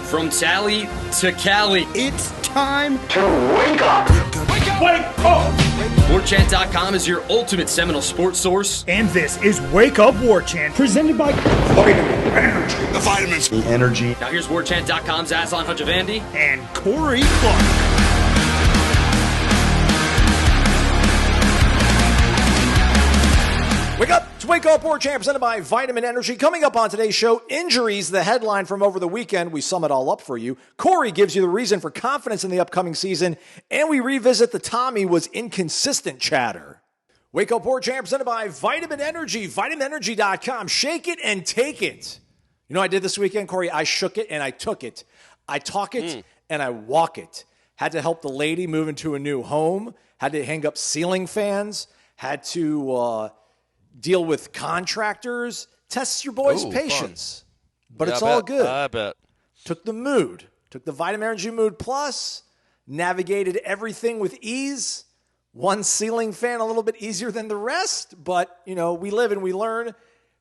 From Tally to Cali. It's time to wake up. Wake up! Warchant.com is your ultimate Seminole sports source. And this is Wake Up Warchant, presented by Vitamin Energy. The vitamins. The energy. Now here's Warchant.com's Azan Hajavandi and Corey Clark. Wake up! It's Wake Up Warchant presented by Vitamin Energy. Coming up on today's show, injuries, the headline from over the weekend. We sum it all up for you. Corey gives you the reason for confidence in the upcoming season, and we revisit the Tommy was inconsistent chatter. Wake Up Warchant presented by Vitamin Energy, vitaminenergy.com. Shake it and take it. You know what I did this weekend, Corey? I shook it and I took it. I talk it and I walk it. Had to help the lady move into a new home. Had to hang up ceiling fans. Had to deal with contractors. Tests your boy's patience. Fun. But it's all good. I bet. Took the mood. Took the Vitamin Energy Mood Plus. Navigated everything with ease. One ceiling fan a little bit easier than the rest. But, you know, we live and we learn.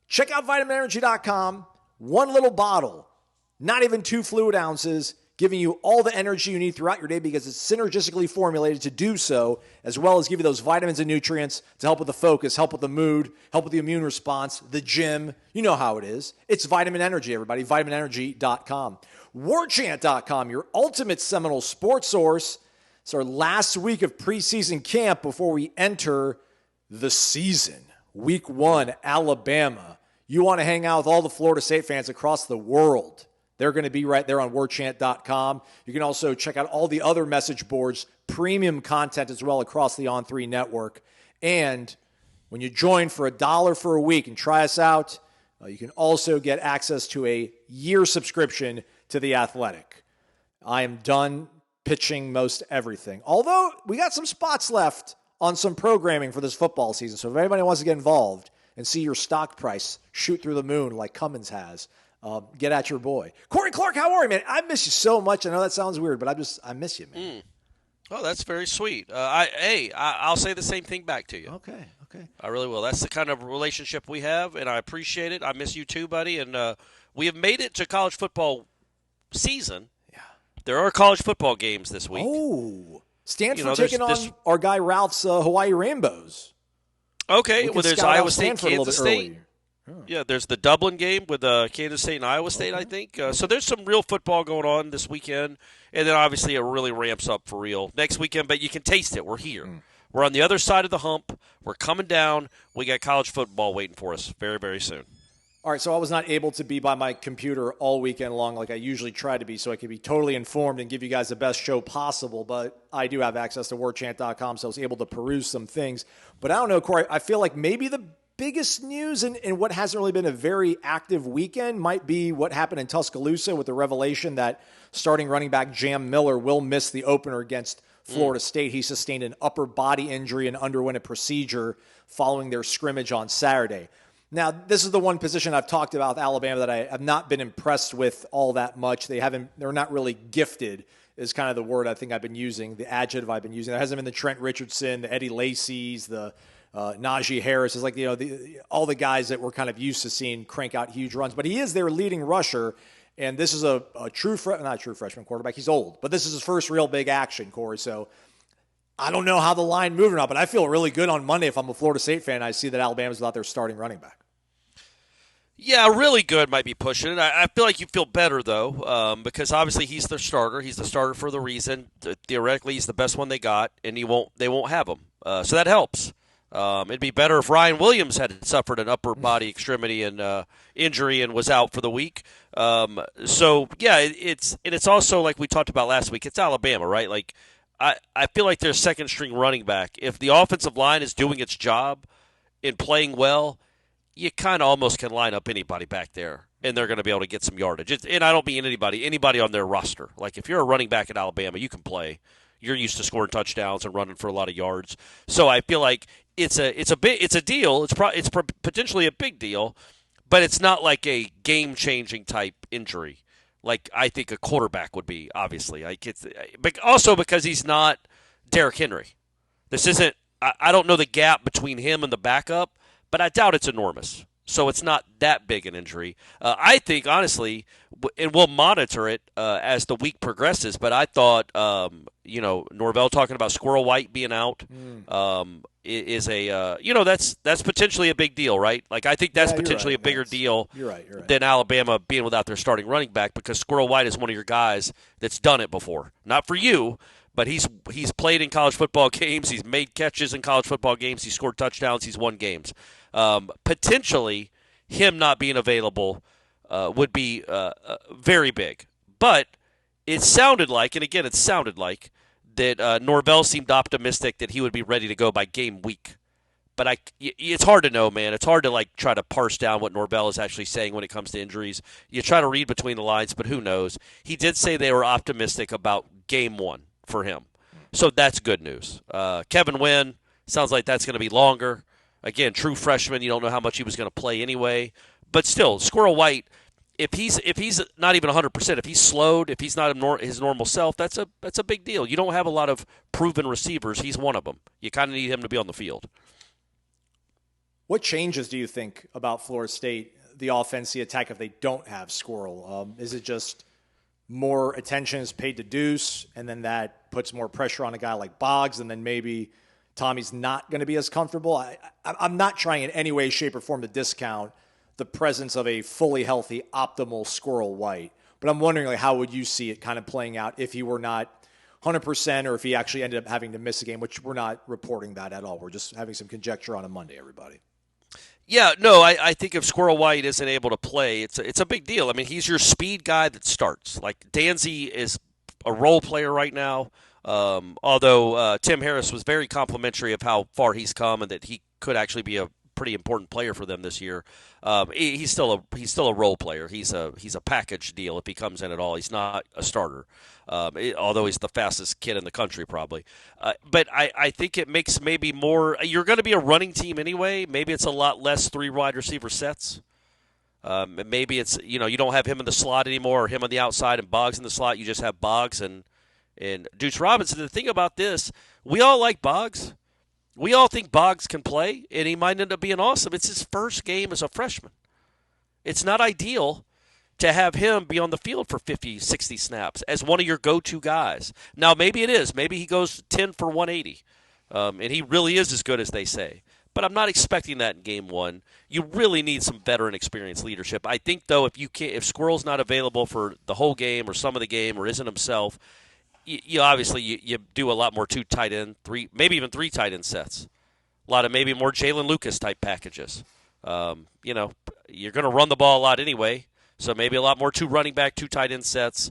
Check out vitaminenergy.com. One little bottle. Not even 2 fluid ounces. Giving you all the energy you need throughout your day because it's synergistically formulated to do so, as well as give you those vitamins and nutrients to help with the focus, help with the mood, help with the immune response, the gym. You know how it is. It's Vitamin Energy, everybody. vitaminenergy.com. Warchant.com, your ultimate Seminole sports source. It's our last week of preseason camp before we enter the season. Week 1, Alabama. You want to hang out with all the Florida State fans across the world. They're going to be right there on warchant.com. You can also check out all the other message boards, premium content as well across the On3 network. And when you join for $1 for a week and try us out, you can also get access to a year subscription to The Athletic. I am done pitching most everything. Although we got some spots left on some programming for this football season. So if anybody wants to get involved and see your stock price shoot through the moon like Cummins has, get at your boy. Corey Clark, how are you, man? I miss you so much. I know that sounds weird, but I miss you, man. Oh, that's very sweet. I'll say the same thing back to you. Okay. I really will. That's the kind of relationship we have, and I appreciate it. I miss you too, buddy. And we have made it to college football season. Yeah. There are college football games this week. Oh. Stanford taking on our guy Ralph's Hawaii Rainbows. Okay. Well, there's Iowa State, Kansas State. Early. Yeah, there's the Dublin game with Kansas State and Iowa State, I think. So there's some real football going on this weekend. And then, obviously, it really ramps up for real next weekend. But you can taste it. We're here. We're on the other side of the hump. We're coming down. We got college football waiting for us very, very soon. All right, so I was not able to be by my computer all weekend long like I usually try to be so I could be totally informed and give you guys the best show possible. But I do have access to warchant.com, so I was able to peruse some things. But I don't know, Corey, I feel like maybe the biggest news and what hasn't really been a very active weekend might be what happened in Tuscaloosa with the revelation that starting running back Jam Miller will miss the opener against Florida State. He sustained an upper body injury and underwent a procedure following their scrimmage on Saturday. Now, this is the one position I've talked about with Alabama that I have not been impressed with all that much. They're not really gifted is kind of the word I think I've been using, the adjective I've been using. There hasn't been the Trent Richardson, the Eddie Lacy's, the Najee Harris is like, all the guys that we're kind of used to seeing crank out huge runs. But he is their leading rusher, and this is a not true freshman quarterback. He's old, but this is his first real big action, Corey. So I don't know how the line moved or not, but I feel really good on Monday if I'm a Florida State fan. I see that Alabama's without their starting running back. Yeah, really good might be pushing it. I feel like you feel better, though, because obviously he's their starter. He's the starter for the reason. Theoretically, he's the best one they got, and they won't have him. So that helps. It'd be better if Ryan Williams had suffered an upper body extremity and injury and was out for the week. So yeah, it's also like we talked about last week. It's Alabama, right? Like I feel like they're second string running back. If the offensive line is doing its job and playing well, you kind of almost can line up anybody back there, and they're going to be able to get some yardage. And I don't mean anybody on their roster. Like if you're a running back at Alabama, you can play. You're used to scoring touchdowns and running for a lot of yards. So I feel like it's a deal. It's potentially a big deal, but it's not like a game-changing type injury like I think a quarterback would be, obviously. But also because he's not Derrick Henry. This isn't – I don't know the gap between him and the backup, but I doubt it's enormous. So it's not that big an injury. I think, honestly, and we'll monitor it as the week progresses, but I thought, Norvell talking about Squirrel White being out is that's potentially a big deal, right? Like, I think that's potentially a bigger deal than Alabama being without their starting running back, because Squirrel White is one of your guys that's done it before. Not for you, but he's played in college football games. He's made catches in college football games. He's scored touchdowns. He's won games. Potentially, him not being available would be very big. But it sounded like, that Norvell seemed optimistic that he would be ready to go by game week. But it's hard to know, man. It's hard to try to parse down what Norvell is actually saying when it comes to injuries. You try to read between the lines, but who knows? He did say they were optimistic about game one for him. So that's good news. Kevin Wynn, sounds like that's going to be longer. Again, true freshman, you don't know how much he was going to play anyway. But still, Squirrel White, if he's not even 100%, if he's slowed, if he's not his normal self, that's a big deal. You don't have a lot of proven receivers. He's one of them. You kind of need him to be on the field. What changes do you think about Florida State, the offense, the attack, if they don't have Squirrel? Is it just more attention is paid to Deuce, and then that puts more pressure on a guy like Boggs, and then maybe Tommy's not going to be as comfortable? I'm not trying in any way, shape, or form to discount the presence of a fully healthy, optimal Squirrel White. But I'm wondering, how would you see it kind of playing out if he were not 100% or if he actually ended up having to miss a game, which we're not reporting that at all. We're just having some conjecture on a Monday, everybody. Yeah, no, I think if Squirrel White isn't able to play, it's a big deal. I mean, he's your speed guy that starts. Like, Danzy is a role player right now. Although Tim Harris was very complimentary of how far he's come and that he could actually be a pretty important player for them this year. He's still a role player. He's a package deal if he comes in at all. He's not a starter, although he's the fastest kid in the country probably. But I think it makes maybe more. You're going to be a running team anyway. Maybe it's a lot less 3 wide receiver sets. Maybe it's you don't have him in the slot anymore or him on the outside and Boggs in the slot. You just have Boggs and Deuce Robinson. The thing about this, we all like Boggs. We all think Boggs can play, and he might end up being awesome. It's his first game as a freshman. It's not ideal to have him be on the field for 50, 60 snaps as one of your go-to guys. Now, maybe it is. Maybe he goes 10 for 180, and he really is as good as they say. But I'm not expecting that in game one. You really need some veteran experience leadership. I think, though, if Squirrel's not available for the whole game or some of the game or isn't himself, you obviously you do a lot more 2 tight end, 3, maybe even 3 tight end sets. A lot of maybe more Jalen Lucas type packages. You're going to run the ball a lot anyway, so maybe a lot more 2 running back, 2 tight end sets,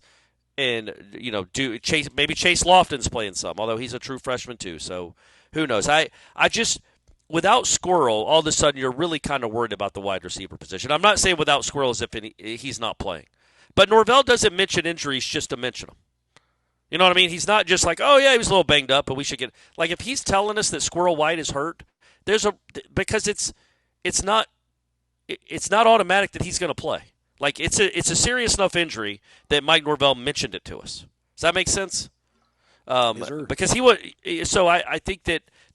and maybe Chase Lofton's playing some, although he's a true freshman too. So who knows? I just without Squirrel, all of a sudden you're really kind of worried about the wide receiver position. I'm not saying without Squirrel as if he's not playing, but Norvell doesn't mention injuries just to mention them. You know what I mean? He's not just like, oh, yeah, he was a little banged up, but we should get – like, if he's telling us that Squirrel White is hurt, because it's not automatic that he's going to play. Like, it's a serious enough injury that Mike Norvell mentioned it to us. Does that make sense? Because he would – so I think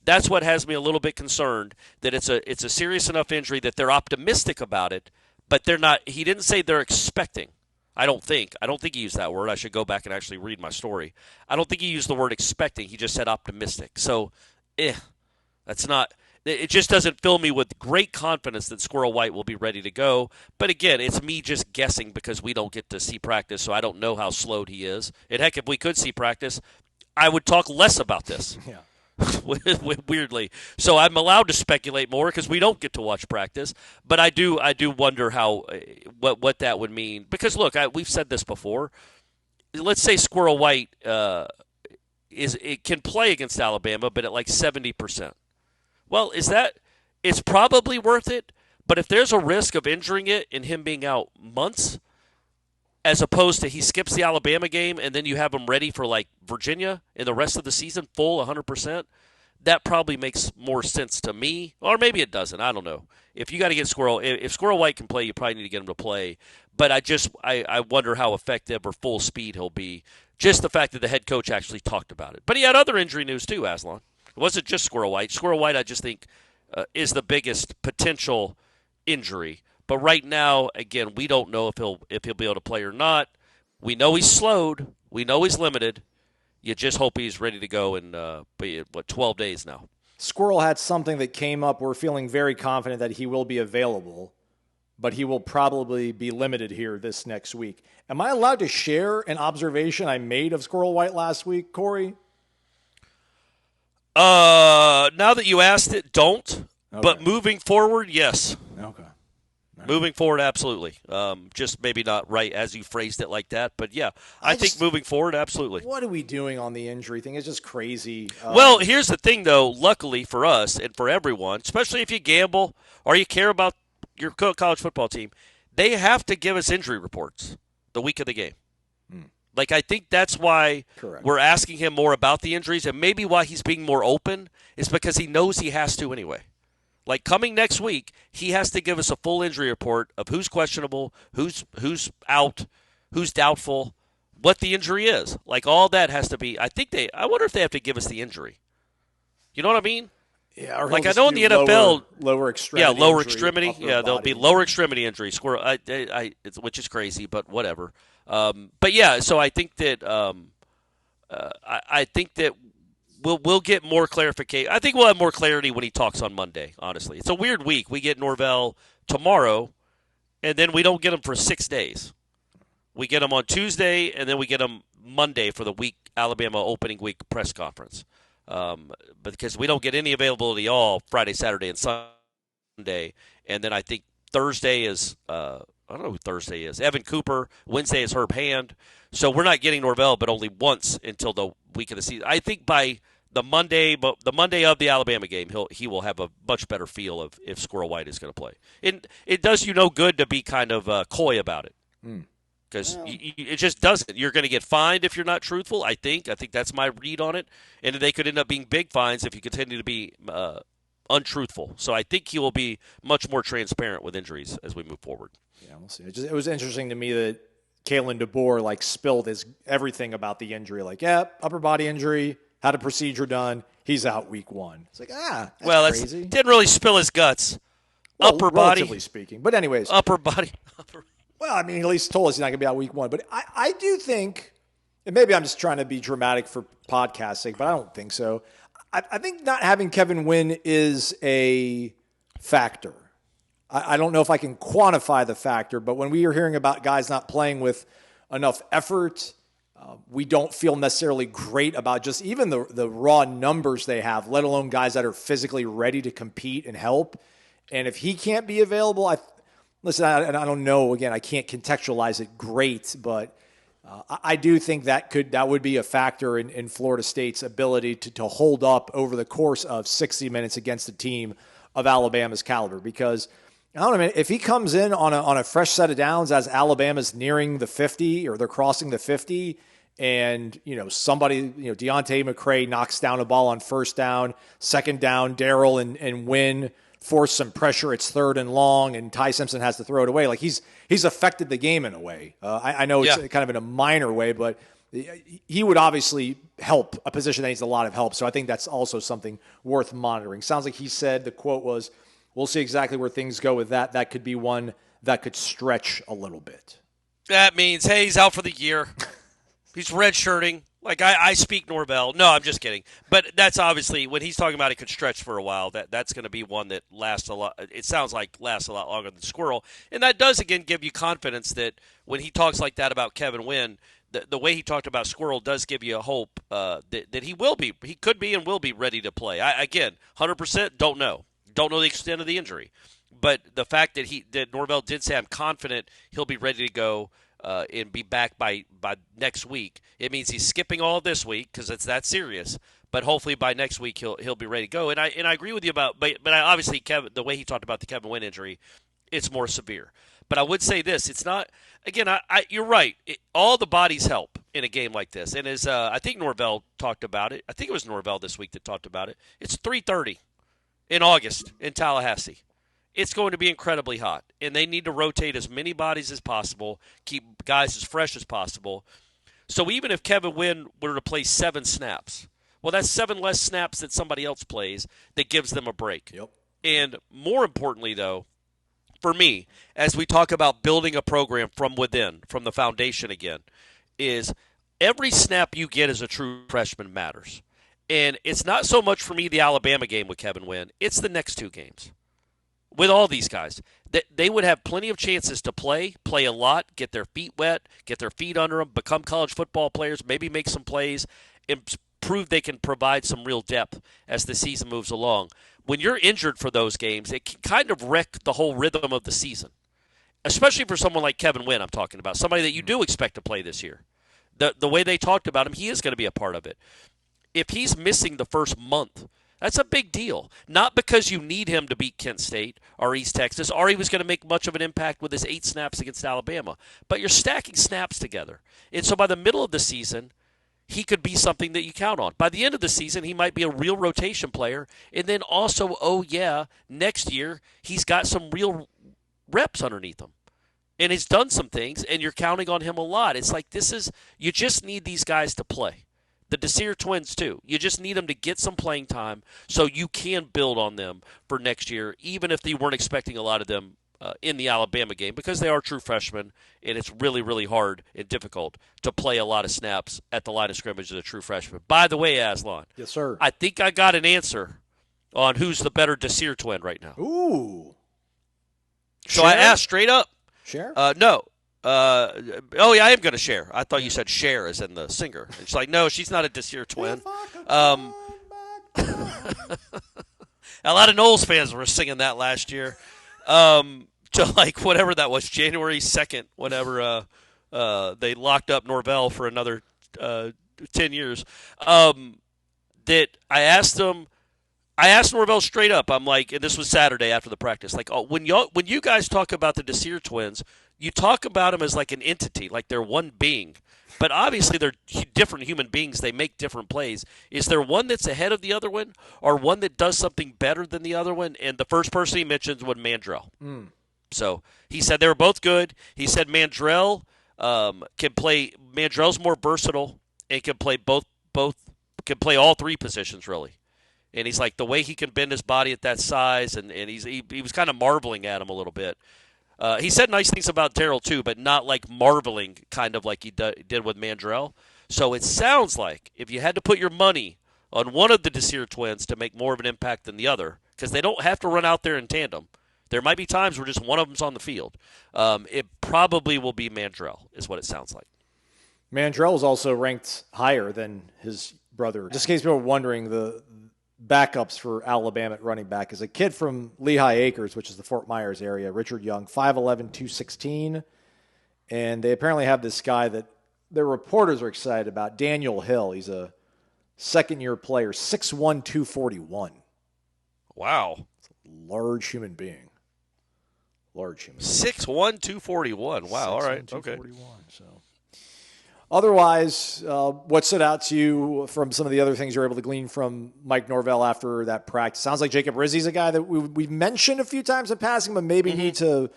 that's what has me a little bit concerned, that it's a serious enough injury that they're optimistic about it, but they're not – he didn't say they're expecting. I don't think he used that word. I should go back and actually read my story. I don't think he used the word expecting. He just said optimistic. So, that's not – it just doesn't fill me with great confidence that Squirrel White will be ready to go. But, again, it's me just guessing because we don't get to see practice, so I don't know how slowed he is. And, heck, if we could see practice, I would talk less about this. Yeah. Weirdly. So I'm allowed to speculate more because we don't get to watch practice. But I do wonder what that would mean. Because, look, we've said this before. Let's say Squirrel White it can play against Alabama, but at like 70%. Well, it's probably worth it. But if there's a risk of injuring it and him being out months, as opposed to he skips the Alabama game and then you have him ready for like Virginia in the rest of the season, full 100%, that probably makes more sense to me. Or maybe it doesn't. I don't know. If you got to get Squirrel, if Squirrel White can play, you probably need to get him to play. But I wonder how effective or full speed he'll be. Just the fact that the head coach actually talked about it. But he had other injury news too, Aslan. It wasn't just Squirrel White. Squirrel White, I just think, is the biggest potential injury. But right now, again, we don't know if he'll be able to play or not. We know he's slowed. We know he's limited. You just hope he's ready to go in 12 days now. Squirrel had something that came up. We're feeling very confident that he will be available, but he will probably be limited here this next week. Am I allowed to share an observation I made of Squirrel White last week, Corey? Now that you asked it, don't. Okay. But moving forward, yes. Okay. Moving forward, absolutely. Just maybe not right as you phrased it like that, but yeah, I think moving forward, absolutely. What are we doing on the injury thing? It's just crazy. Well, here's the thing, though. Luckily for us and for everyone, especially if you gamble or you care about your college football team, they have to give us injury reports the week of the game. Like, I think that's why we're asking him more about the injuries, and maybe why he's being more open is because he knows he has to anyway. Like, coming next week, he has to give us a full injury report of who's questionable, who's out, who's doubtful, what the injury is. Like, all that has to be – I wonder if they have to give us the injury. You know what I mean? Yeah, or like I know in the NFL – lower extremity. Yeah, lower extremity. Yeah, there'll be lower extremity injury, which is crazy, but whatever. But, yeah, so I think that We'll get more clarification. I think we'll have more clarity when he talks on Monday, honestly. It's a weird week. We get Norvell tomorrow, and then we don't get him for 6 days. We get him on Tuesday, and then we get him Monday for the Alabama opening week press conference. But because we don't get any availability all Friday, Saturday, and Sunday. And then I think Thursday is I don't know who Thursday is. Evan Cooper. Wednesday is Herb Hand. So we're not getting Norvell, but only once until the week of the season. I think by the Monday of the Alabama game, he will have a much better feel of if Squirrel White is going to play. It does you no good to be kind of coy about it because it just doesn't. You're going to get fined if you're not truthful. I think that's my read on it, and they could end up being big fines if you continue to be untruthful. So I think he will be much more transparent with injuries as we move forward. Yeah, we'll see. It was interesting to me that Kalen DeBoer spilled everything about the injury. Upper body injury. Had a procedure done. He's out week 1. It's that's crazy. Didn't really spill his guts. Well, upper body. Relatively speaking. But anyways. Upper body. Well, I mean, he at least told us he's not going to be out week 1. But I do think, and maybe I'm just trying to be dramatic for podcast sake, but I don't think so. I think not having Kevin Wynn is a factor. I don't know if I can quantify the factor, but when we are hearing about guys not playing with enough effort, we don't feel necessarily great about just even the raw numbers they have, let alone guys that are physically ready to compete and help. And if he can't be available, I don't know. Again, I can't contextualize it great, but I do think that would be a factor in Florida State's ability to hold up over the course of 60 minutes against a team of Alabama's caliber. Because I don't know, if he comes in on a fresh set of downs as Alabama's nearing the 50 or they're crossing the 50, and somebody, Deontay McCray knocks down a ball on first down, second down, Darrell and Wynn force some pressure. It's 3rd and long, and Ty Simpson has to throw it away. He's affected the game in a way. I know it's kind of in a minor way, but he would obviously help a position that needs a lot of help. So I think that's also something worth monitoring. Sounds like he said, the quote was, "We'll see exactly where things go with that. That could be one that could stretch a little bit." That means, hey, he's out for the year. He's redshirting. I speak Norvell. No, I'm just kidding. But that's obviously, when he's talking about it could stretch for a while, that's going to be one that lasts a lot. It sounds like lasts a lot longer than Squirrel. And that does, again, give you confidence that when he talks like that about Kevin Wynn, the way he talked about Squirrel does give you a hope that he could be and will be ready to play. Again, 100% don't know. Don't know the extent of the injury. But the fact that Norvell did say, I'm confident he'll be ready to go and be back by next week. It means he's skipping all of this week because it's that serious. But hopefully by next week he'll be ready to go. And I agree with you about, but I obviously the way he talked about the Kevin Wynn injury, it's more severe. But I would say this: it's not. Again, you're right. All the bodies help in a game like this. And as I think Norvell talked about it. I think it was Norvell this week that talked about it. It's 3:30 in August in Tallahassee. It's going to be incredibly hot, and they need to rotate as many bodies as possible, keep guys as fresh as possible. So even if Kevin Wynn were to play 7 snaps, well, that's 7 less snaps that somebody else plays that gives them a break. Yep. And more importantly, though, for me, as we talk about building a program from within, from the foundation again, is every snap you get as a true freshman matters. And it's not so much for me the Alabama game with Kevin Wynn. It's the next 2 games. With all these guys, they would have plenty of chances to play a lot, get their feet wet, get their feet under them, become college football players, maybe make some plays, and prove they can provide some real depth as the season moves along. When you're injured for those games, it can kind of wreck the whole rhythm of the season, especially for someone like Kevin Wynn I'm talking about, somebody that you do expect to play this year. The way they talked about him, he is going to be a part of it. If he's missing the first month, that's a big deal. Not because you need him to beat Kent State or East Texas, or he was going to make much of an impact with his 8 snaps against Alabama, but you're stacking snaps together. And so by the middle of the season, he could be something that you count on. By the end of the season, he might be a real rotation player. And then also, next year, he's got some real reps underneath him. And he's done some things, and you're counting on him a lot. It's like you just need these guys to play. The Desir twins, too. You just need them to get some playing time so you can build on them for next year, even if you weren't expecting a lot of them in the Alabama game, because they are true freshmen, and it's really, really hard and difficult to play a lot of snaps at the line of scrimmage as a true freshman. By the way, Aslan. Yes, sir. I think I got an answer on who's the better Desir twin right now. Ooh. So I asked straight up. Cher? No. I am going to share. I thought you said Cher as in the singer. And she's like, no, she's not a Desir twin. A lot of Noles fans were singing that last year. To like whatever that was, January 2nd, whenever they locked up Norvell for another 10 years. That I asked Norvell straight up. I'm like, and this was Saturday after the practice. Like, when you guys talk about the Desir twins, you talk about them as like an entity, like they're one being. But obviously they're different human beings. They make different plays. Is there one that's ahead of the other one, or one that does something better than the other one? And the first person he mentions was Mandrell. So he said they were both good. He said Mandrell can play. Mandrell's more versatile and can play can play all 3 positions really. And he's like, the way he can bend his body at that size, and he was kind of marveling at him a little bit. He said nice things about Darryl too, but not like marveling, kind of like he did with Mandrell. So it sounds like if you had to put your money on one of the Desir twins to make more of an impact than the other, because they don't have to run out there in tandem. There might be times where just one of them's on the field. It probably will be Mandrell, is what it sounds like. Mandrell is also ranked higher than his brother. Just in case people are wondering, the backups for Alabama at running back is a kid from Lehigh Acres, which is the Fort Myers area, Richard Young, 5'11", 216. And they apparently have this guy that their reporters are excited about, Daniel Hill. He's a second-year player, 6'1", 241. Wow. Large human being. 6'1", 241. Wow, all right. 241, okay. So. Otherwise, what stood out to you from some of the other things you were able to glean from Mike Norvell after that practice? Sounds like Jacob Rizzi's a guy that we've mentioned a few times in passing, but maybe need to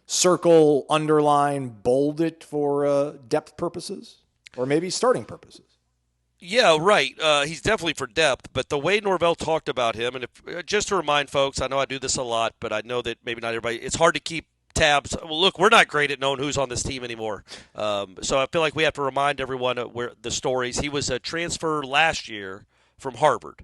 circle, underline, bold it for depth purposes or maybe starting purposes. Yeah, right. He's definitely for depth, but the way Norvell talked about him, and just to remind folks, I know I do this a lot, but I know that maybe not everybody, it's hard to keep tabs. Well, look, we're not great at knowing who's on this team anymore. So I feel like we have to remind everyone where the stories. He was a transfer last year from Harvard,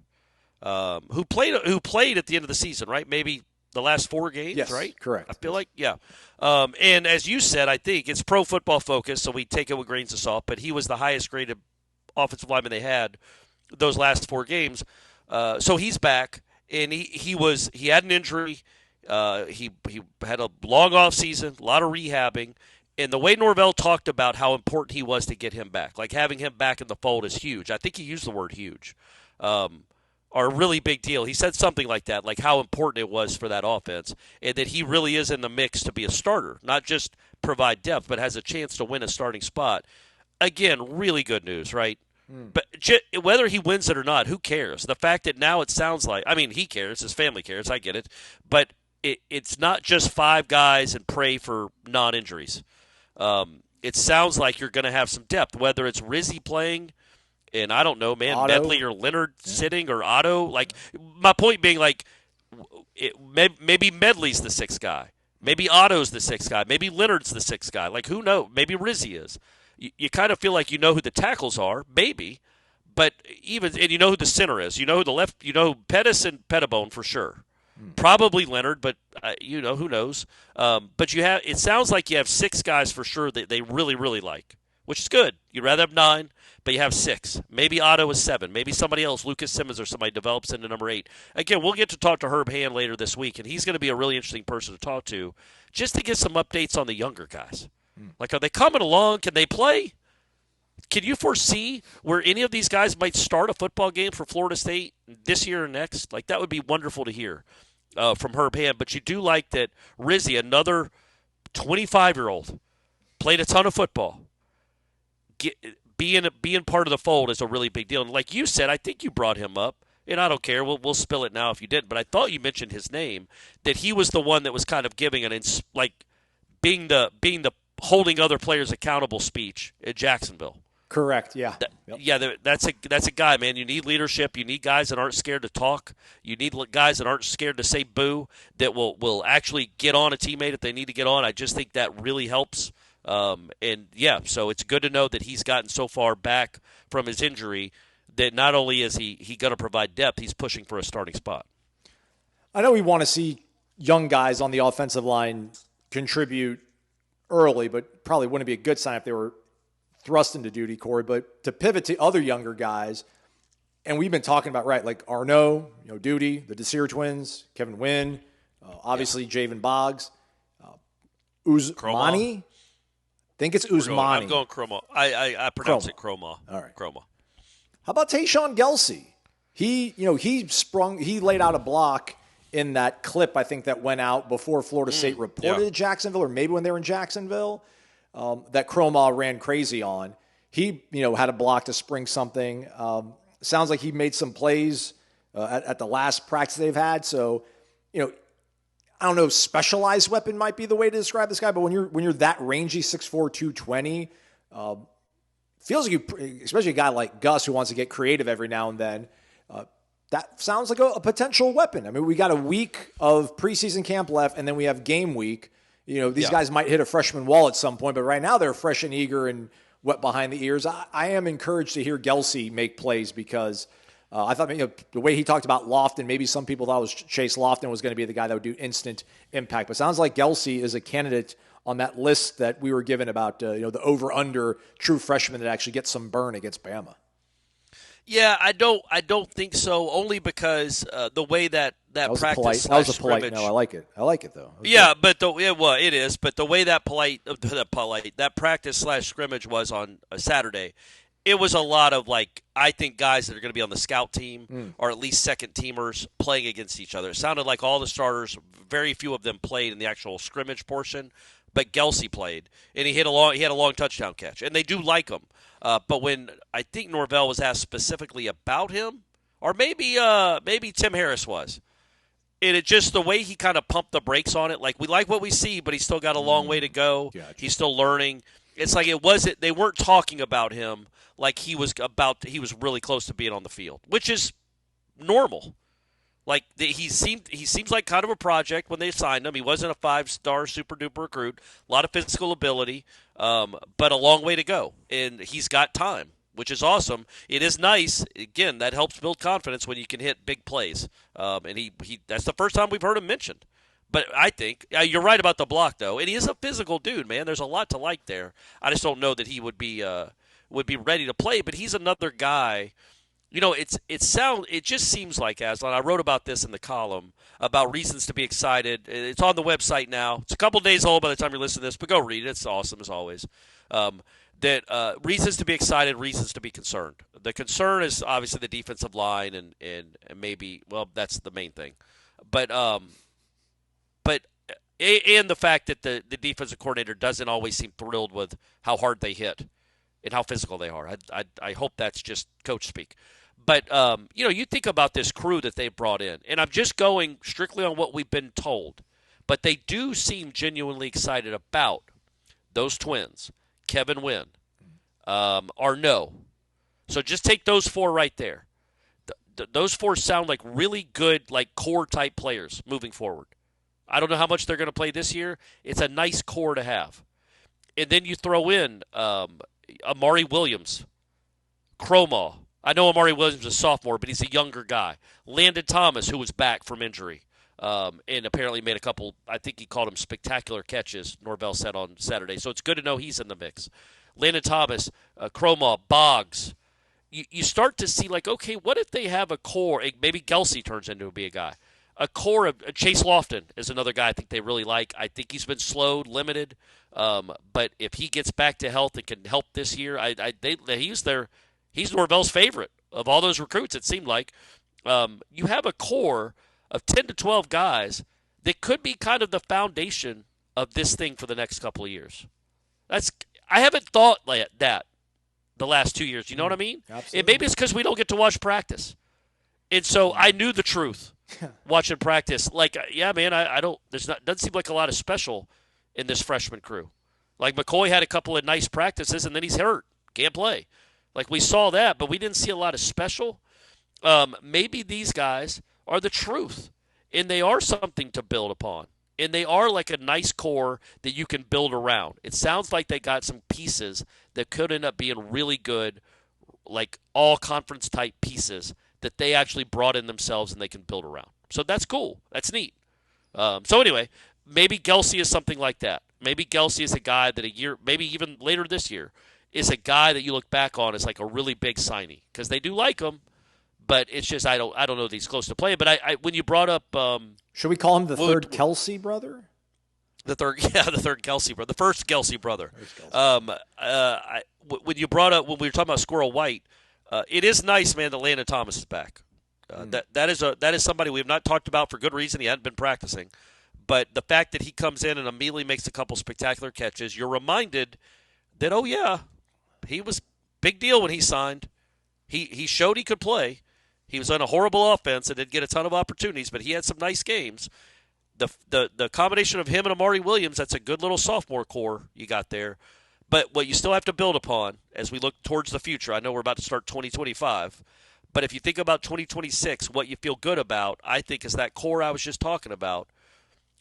who played at the end of the season, right? Maybe the last 4 games, yes, right? Correct. I feel like, yeah. And as you said, I think it's Pro Football Focus, so we take it with grains of salt, but he was the highest graded offensive lineman they had those last 4 games. So he's back, and he had an injury. He had a long off season, a lot of rehabbing, and the way Norvell talked about how important he was to get him back, like having him back in the fold is huge. I think he used the word huge, or a really big deal. He said something like that, like how important it was for that offense, and that he really is in the mix to be a starter, not just provide depth, but has a chance to win a starting spot. Again, really good news, right? But whether he wins it or not, who cares? The fact that now it sounds like, I mean, he cares, his family cares, I get it, but it's not just 5 guys and pray for non-injuries. It sounds like you're going to have some depth, whether it's Rizy playing, and I don't know, man, Otto. Medley or Leonard sitting or Otto. Like, my point being, like, maybe Medley's the 6th guy. Maybe Otto's the sixth guy. Maybe Leonard's the sixth guy. Like, who knows? Maybe Rizy is. You kind of feel like you know who the tackles are, maybe. But and you know who the center is. You know who the left. You know Pettis and Pettibone for sure. Probably Leonard, but who knows? But it sounds like you have six guys for sure that they really, really like, which is good. You'd rather have 9, but you have 6. Maybe Otto is 7. Maybe somebody else, Lucas Simmons or somebody, develops into number 8. Again, we'll get to talk to Herb Hand later this week, and he's going to be a really interesting person to talk to, just to get some updates on the younger guys. Like, are they coming along? Can they play? Can you foresee where any of these guys might start a football game for Florida State this year or next? Like, that would be wonderful to hear from Herb Hand. But you do like that Rizy, another 25-year-old, played a ton of football. Being part of the fold is a really big deal. And like you said, I think you brought him up, and I don't care. We'll spill it now if you didn't. But I thought you mentioned his name, that he was the one that was kind of giving being the holding other players accountable speech at Jacksonville. Correct. Yeah. Yeah. That's a guy, man. You need leadership. You need guys that aren't scared to talk. You need guys that aren't scared to say boo. That will actually get on a teammate if they need to get on. I just think that really helps. So it's good to know that he's gotten so far back from his injury that not only is he going to provide depth, he's pushing for a starting spot. I know we want to see young guys on the offensive line contribute early, but probably wouldn't be a good sign if they were thrust into duty, Corey. But to pivot to other younger guys, and we've been talking about, right, like Arnaud, Duty, the Desir twins, Kevin Wynn, obviously Javen Boggs, Usmani. I think it's Usmani. I'm going Chroma. I pronounce it Chroma. All right. Chroma. How about Tayshawn Gelsey? He laid out a block in that clip, I think, that went out before Florida State reported at Jacksonville, or maybe when they were in Jacksonville, that Chroma ran crazy on. He, had a block to spring something. Sounds like he made some plays at the last practice they've had. So, I don't know, specialized weapon might be the way to describe this guy, but when you're that rangy, 6'4", 220, feels like especially a guy like Gus who wants to get creative every now and then, that sounds like a potential weapon. I mean, we got a week of preseason camp left, and then we have game week. These guys might hit a freshman wall at some point, but right now they're fresh and eager and wet behind the ears. I am encouraged to hear Gelsey make plays because I thought the way he talked about Lofton, maybe some people thought Chase Lofton was going to be the guy that would do instant impact. But it sounds like Gelsey is a candidate on that list that we were given about the over-under true freshman that actually gets some burn against Bama. Yeah, I don't think so. Only because the way that practice that was a polite. No, I like it. I like it though. Yeah, good. But it is. But the way that that practice / scrimmage was on a Saturday, it was a lot of I think guys that are going to be on the scout team or at least second teamers playing against each other. It sounded like all the starters, very few of them played in the actual scrimmage portion, but Gelsey played, and he had a long touchdown catch, and they do like him. But when I think Norvell was asked specifically about him, or maybe Tim Harris was, and it just the way he kind of pumped the brakes on it. Like, we like what we see, but he's still got a long way to go. Gotcha. He's still learning. It's like they weren't talking about him like he was really close to being on the field, which is normal. Like, he seems like kind of a project when they signed him. He wasn't a 5-star super duper recruit. A lot of physical ability, but a long way to go. And he's got time, which is awesome. It is nice. Again, that helps build confidence when you can hit big plays. And he that's the first time we've heard him mentioned. But I think you're right about the block, though. And he is a physical dude, man. There's a lot to like there. I just don't know that he would be ready to play. But he's another guy. It just seems like, Aslan, I wrote about this in the column about reasons to be excited. It's on the website now. It's a couple days old by the time you're listening to this, but go read it. It's awesome as always. Reasons to be excited, reasons to be concerned. The concern is obviously the defensive line and maybe, well, that's the main thing. But the fact that the defensive coordinator doesn't always seem thrilled with how hard they hit and how physical they are. I hope that's just coach speak. But, you think about this crew that they've brought in, and I'm just going strictly on what we've been told, but they do seem genuinely excited about those twins, Kevin Wynn, Arnaud. So just take those 4 right there. Those 4 sound like really good, core-type players moving forward. I don't know how much they're going to play this year. It's a nice core to have. And then you throw in Amari Williams, Cromall. I know Amari Williams is a sophomore, but he's a younger guy. Landon Thomas, who was back from injury, and apparently made a couple, I think he called them spectacular catches, Norvell said on Saturday. So it's good to know he's in the mix. Landon Thomas, Cromall, Boggs. You start to see, like, okay, what if they have a core? Maybe Gelsey turns into be a guy. A core of Chase Lofton is another guy I think they really like. I think he's been slowed, limited. But if he gets back to health and can help this year, he's Norvell's favorite of all those recruits, it seemed like. You have a core of 10 to 12 guys that could be kind of the foundation of this thing for the next couple of years. I haven't thought like that the last 2 years. You know what I mean? Absolutely. And maybe it's because we don't get to watch practice. And so I knew the truth watching practice. Like, yeah, man, doesn't seem like a lot of special in this freshman crew. Like, McCoy had a couple of nice practices, and then he's hurt. Can't play. Like, we saw that, but we didn't see a lot of special. Maybe these guys are the truth, and they are something to build upon. And they are like a nice core that you can build around. It sounds like they got some pieces that could end up being really good, like all-conference type pieces that they actually brought in themselves and they can build around. So that's cool. That's neat. So anyway, maybe Gelsey is something like that. Maybe Gelsey is a guy that a year, maybe even later this year, is a guy that you look back on as like a really big signee because they do like him, but it's just I don't know that he's close to playing. But I when you brought up, should we call him the third Kelsey brother? The third Kelsey brother, the first Kelsey brother. When you brought up when we were talking about Squirrel White, it is nice, man, that Landon Thomas is back. That is somebody we have not talked about for good reason. He hadn't been practicing, but the fact that he comes in and immediately makes a couple spectacular catches, you're reminded that he was big deal when he signed. He showed he could play. He was on a horrible offense and didn't get a ton of opportunities, but he had some nice games. The combination of him and Amari Williams, that's a good little sophomore core you got there. But what you still have to build upon as we look towards the future, I know we're about to start 2025, but if you think about 2026, what you feel good about, I think, is that core I was just talking about.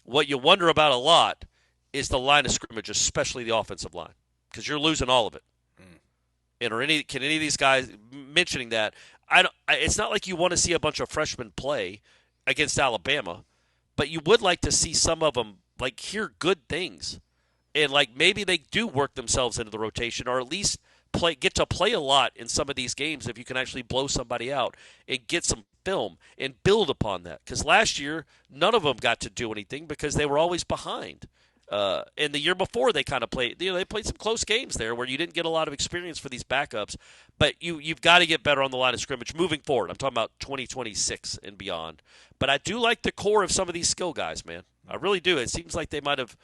What you wonder about a lot is the line of scrimmage, especially the offensive line, because you're losing all of it. And can any of these guys mentioning that? It's not like you want to see a bunch of freshmen play against Alabama, but you would like to see some of them like hear good things, and like maybe they do work themselves into the rotation, or at least get to play a lot in some of these games if you can actually blow somebody out and get some film and build upon that. Because last year none of them got to do anything because they were always behind. And the year before they kind of played, they played some close games there where you didn't get a lot of experience for these backups. But you've got to get better on the line of scrimmage moving forward. I'm talking about 2026 and beyond. But I do like the core of some of these skill guys, man. I really do. It seems like they might have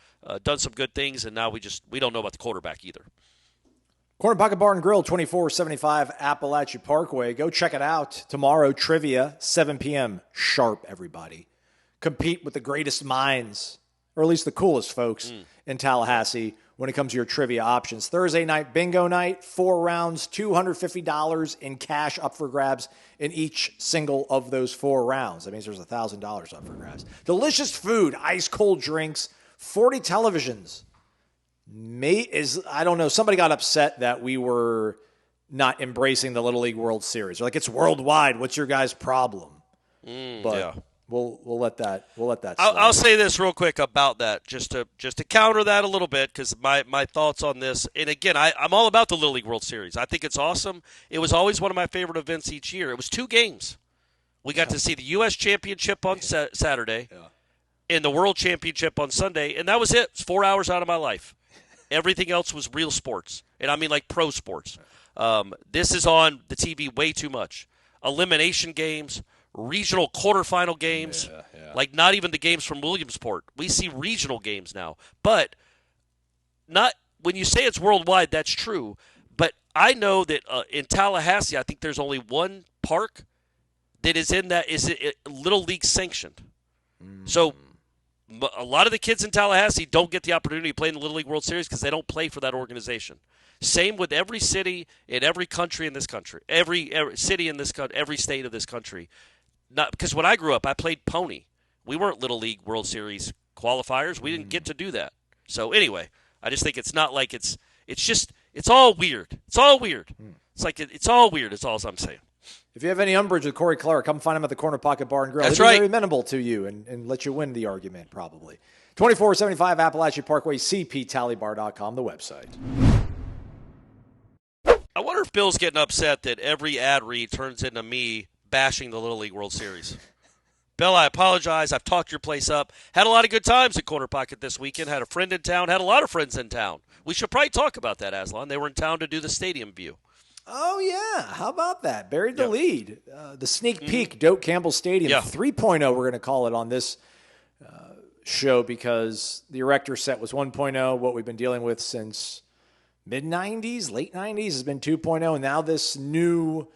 done some good things, and now we don't know about the quarterback either. Corner Pocket Bar and Grill, 2475 Appalachia Parkway. Go check it out. Tomorrow, trivia, 7 p.m. sharp, everybody. Compete with the greatest minds, or at least the coolest folks in Tallahassee when it comes to your trivia options. Thursday night, bingo night, 4 rounds, $250 in cash up for grabs in each single of those 4 rounds. That means there's $1,000 up for grabs. Delicious food, ice-cold drinks, 40 televisions. I don't know, somebody got upset that we were not embracing the Little League World Series. They're like, it's worldwide. What's your guys' problem? Yeah. We'll let that slide. I'll say this real quick about that, just to counter that a little bit, because my thoughts on this. And again, I'm all about the Little League World Series. I think it's awesome. It was always one of my favorite events each year. It was 2 games. We got to see the U.S. Championship on Saturday, and the World Championship on Sunday, and that was it. It's 4 hours out of my life. Everything else was real sports, and I mean like pro sports. This is on the TV way too much. Elimination games, regional quarterfinal games, like not even the games from Williamsport. We see regional games now, but not when you say it's worldwide. That's true, but I know that in Tallahassee, I think there's only one park that is in that is Little League sanctioned. So a lot of the kids in Tallahassee don't get the opportunity to play in the Little League World Series because they don't play for that organization. Same with every city in every country in this country, every city in this country, every state of this country. Not because when I grew up, I played pony. We weren't Little League World Series qualifiers. We didn't get to do that. So anyway, I just think it's not like it's all weird. It's all weird. It's like it's all weird. It's all I'm saying. If you have any umbrage with Corey Clark, come find him at the Corner Pocket Bar and Grill. That's He'll right. be very amenable to you and let you win the argument, probably. 2475 Appalachia Parkway, cptallybar.com, the website. I wonder if Bill's getting upset that every ad read turns into me bashing the Little League World Series. Bill, I apologize. I've talked your place up. Had a lot of good times at Corner Pocket this weekend. Had a friend in town. Had a lot of friends in town. We should probably talk about that, Aslan. They were in town to do the stadium view. Oh, yeah. How about that? Buried the lead. The sneak peek, Doak Campbell Stadium 3.0, we're going to call it on this show because the erector set was 1.0. What we've been dealing with since mid-'90s, late 90s has been 2.0. And now this new,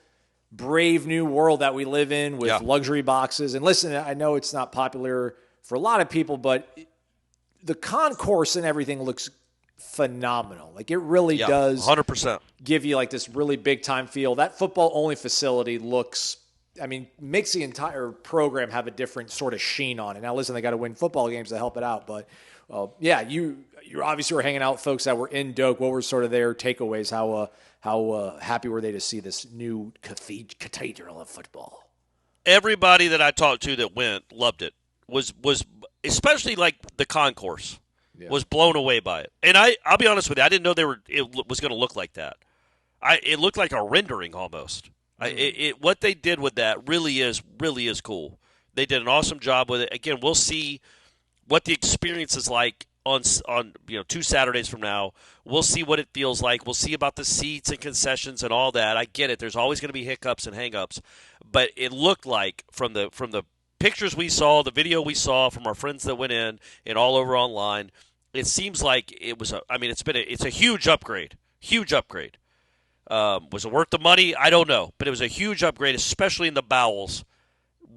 brave new world that we live in with luxury boxes. And listen, I know it's not popular for a lot of people, but the concourse and everything looks phenomenal. Like it really does 100%. give you like this really big time feel. That football only facility looks, makes the entire program have a different sort of sheen on it. Now listen, they got to win football games to help it out, but you obviously were hanging out with folks that were in Doak. What were sort of their takeaways? How happy were they to see this new cathedral of football? Everybody that I talked to that went loved it. Was especially like the concourse. Was blown away by it. And I'll be honest with you, I didn't know it was going to look like that. It looked like a rendering almost. What they did with that really is cool. They did an awesome job with it. Again, we'll see what the experience is like on 2 Saturdays from now. We'll see what it feels like. We'll see about the seats and concessions and all that. I get it. There's always going to be hiccups and hangups, but it looked like from the pictures we saw, the video we saw from our friends that went in and all over online, it seems like it was it's a huge upgrade. Huge upgrade. Was it worth the money? I don't know, but it was a huge upgrade, especially in the bowels.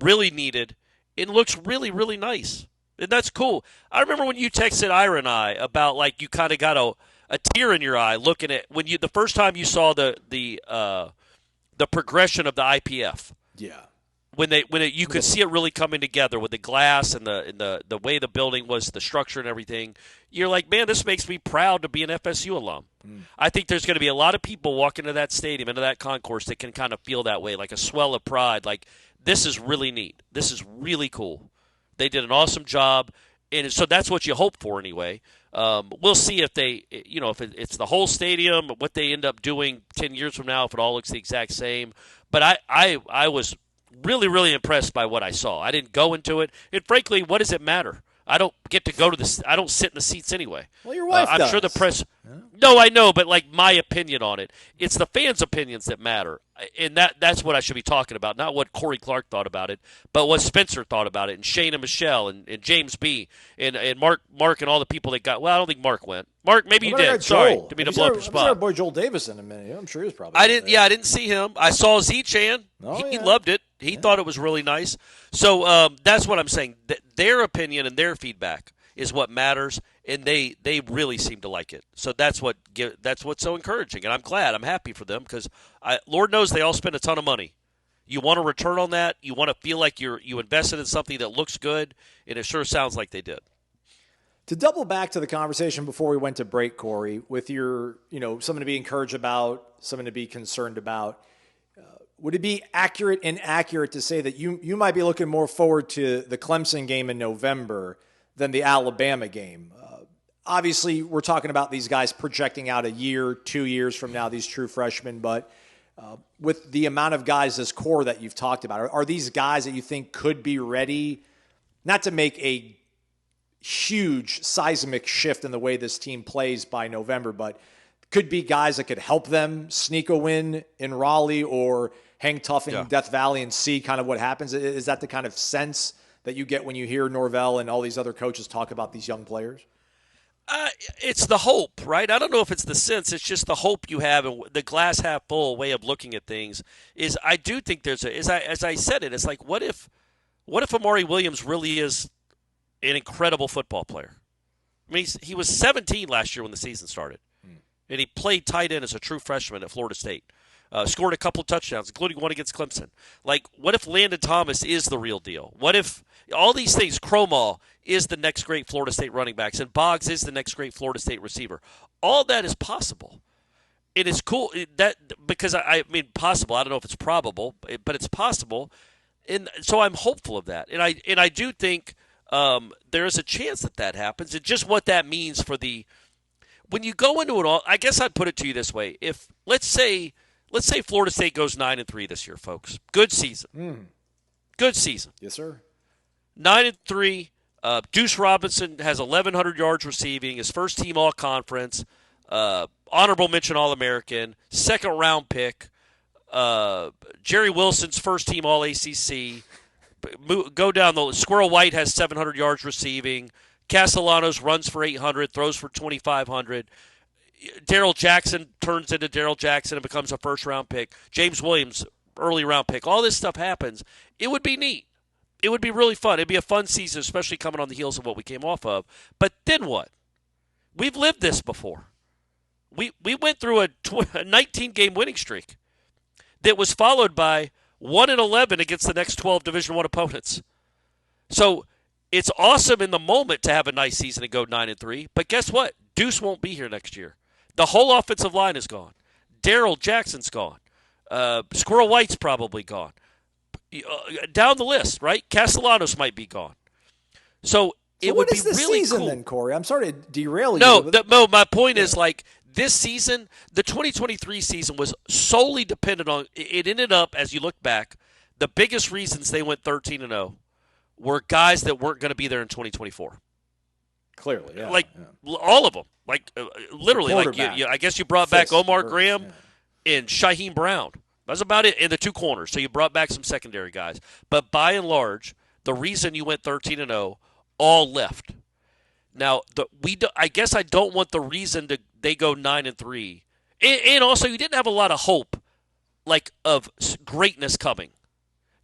Really needed. It looks really, really nice. And that's cool. I remember when you texted Ira and I about like you kind of got a tear in your eye looking at when the first time you saw the progression of the IPF. Yeah. You could see it really coming together with the glass and the way the building was, the structure and everything. You're like, man, this makes me proud to be an FSU alum. I think there's going to be a lot of people walking into that stadium, into that concourse that can kind of feel that way, like a swell of pride. Like, this is really neat. This is really cool. They did an awesome job, and so that's what you hope for anyway. We'll see if if it's the whole stadium, what they end up doing 10 years from now, if it all looks the exact same. But I was really, really impressed by what I saw. I didn't go into it. And frankly, what does it matter? I don't get to go to I don't sit in the seats anyway. Well, your wife does. I'm sure the press. Yeah. No, I know, but like my opinion on it, it's the fans' opinions that matter, and that's what I should be talking about, not what Corey Clark thought about it, but what Spencer thought about it, and Shane and Michelle, and James B, and Mark, and all the people that got. Well, I don't think Mark went. Mark, maybe you did. Sorry, to be to blow up your spot. Our boy Joel Davis in a minute. I'm sure he was probably. I didn't see him. I saw Z-Chan. He loved it. He thought it was really nice. So that's what I'm saying. Their opinion and their feedback is what matters, and they really seem to like it. So that's what's so encouraging, and I'm glad. I'm happy for them because Lord knows they all spend a ton of money. You want a return on that. You want to feel like you invested in something that looks good, and it sure sounds like they did. To double back to the conversation before we went to break, Corey, with your something to be encouraged about, something to be concerned about. Would it be accurate and inaccurate to say that you might be looking more forward to the Clemson game in November than the Alabama game? Obviously, we're talking about these guys projecting out a year, 2 years from now, these true freshmen, but with the amount of guys, this core that you've talked about, are these guys that you think could be ready, not to make a huge seismic shift in the way this team plays by November, but could be guys that could help them sneak a win in Raleigh or hang tough in Death Valley and see kind of what happens? Is that the kind of sense that you get when you hear Norvell and all these other coaches talk about these young players? It's the hope, right? I don't know if it's the sense. It's just the hope you have, and the glass half full way of looking at things is. I do think there's as I said it. It's like what if Amari Williams really is an incredible football player? I mean, he was 17 last year when the season started, and he played tight end as a true freshman at Florida State. Scored a couple touchdowns, including one against Clemson. Like, what if Landon Thomas is the real deal? What if all these things, Cromall is the next great Florida State running backs, and Boggs is the next great Florida State receiver? All that is possible. It is cool because I mean possible. I don't know if it's probable, but it's possible, and so I'm hopeful of that. And I do think there is a chance that happens. And just what that means for when you go into it all, I guess I'd put it to you this way: if let's say Florida State goes 9-3 this year, folks, good season, good season, yes sir, 9-3. Deuce Robinson has 1,100 yards receiving, his first team all conference. Honorable mention All-American, second-round pick, Jerry Wilson's first-team All-ACC. Go down the Squirrel White has 700 yards receiving. Castellanos runs for 800, throws for 2,500. Darrell Jackson turns into Darrell Jackson and becomes a first-round pick. James Williams, early-round pick. All this stuff happens. It would be neat. It would be really fun. It'd be a fun season, especially coming on the heels of what we came off of. But then what? We've lived this before. We went through a 19-game winning streak that was followed by 1-11 against the next 12 Division I opponents. So it's awesome in the moment to have a nice season and go 9-3. But guess what? Deuce won't be here next year. The whole offensive line is gone. Darrell Jackson's gone. Squirrel White's probably gone. Down the list, right? Castellanos might be gone. So it would be really season cool. Then, Corey? I'm sorry to derail you. No, my point is this season, the 2023 season was solely dependent on – it ended up, as you look back, the biggest reasons they went 13-0 were guys that weren't going to be there in 2024. Clearly, yeah. All of them. Literally. I guess you brought back Omar Graham and Shaheem Brown. That's about it in the two corners. So you brought back some secondary guys. But by and large, the reason you went 13-0 all left. Now, I guess I don't want the reason they go 9-3. And also, you didn't have a lot of hope, of greatness coming.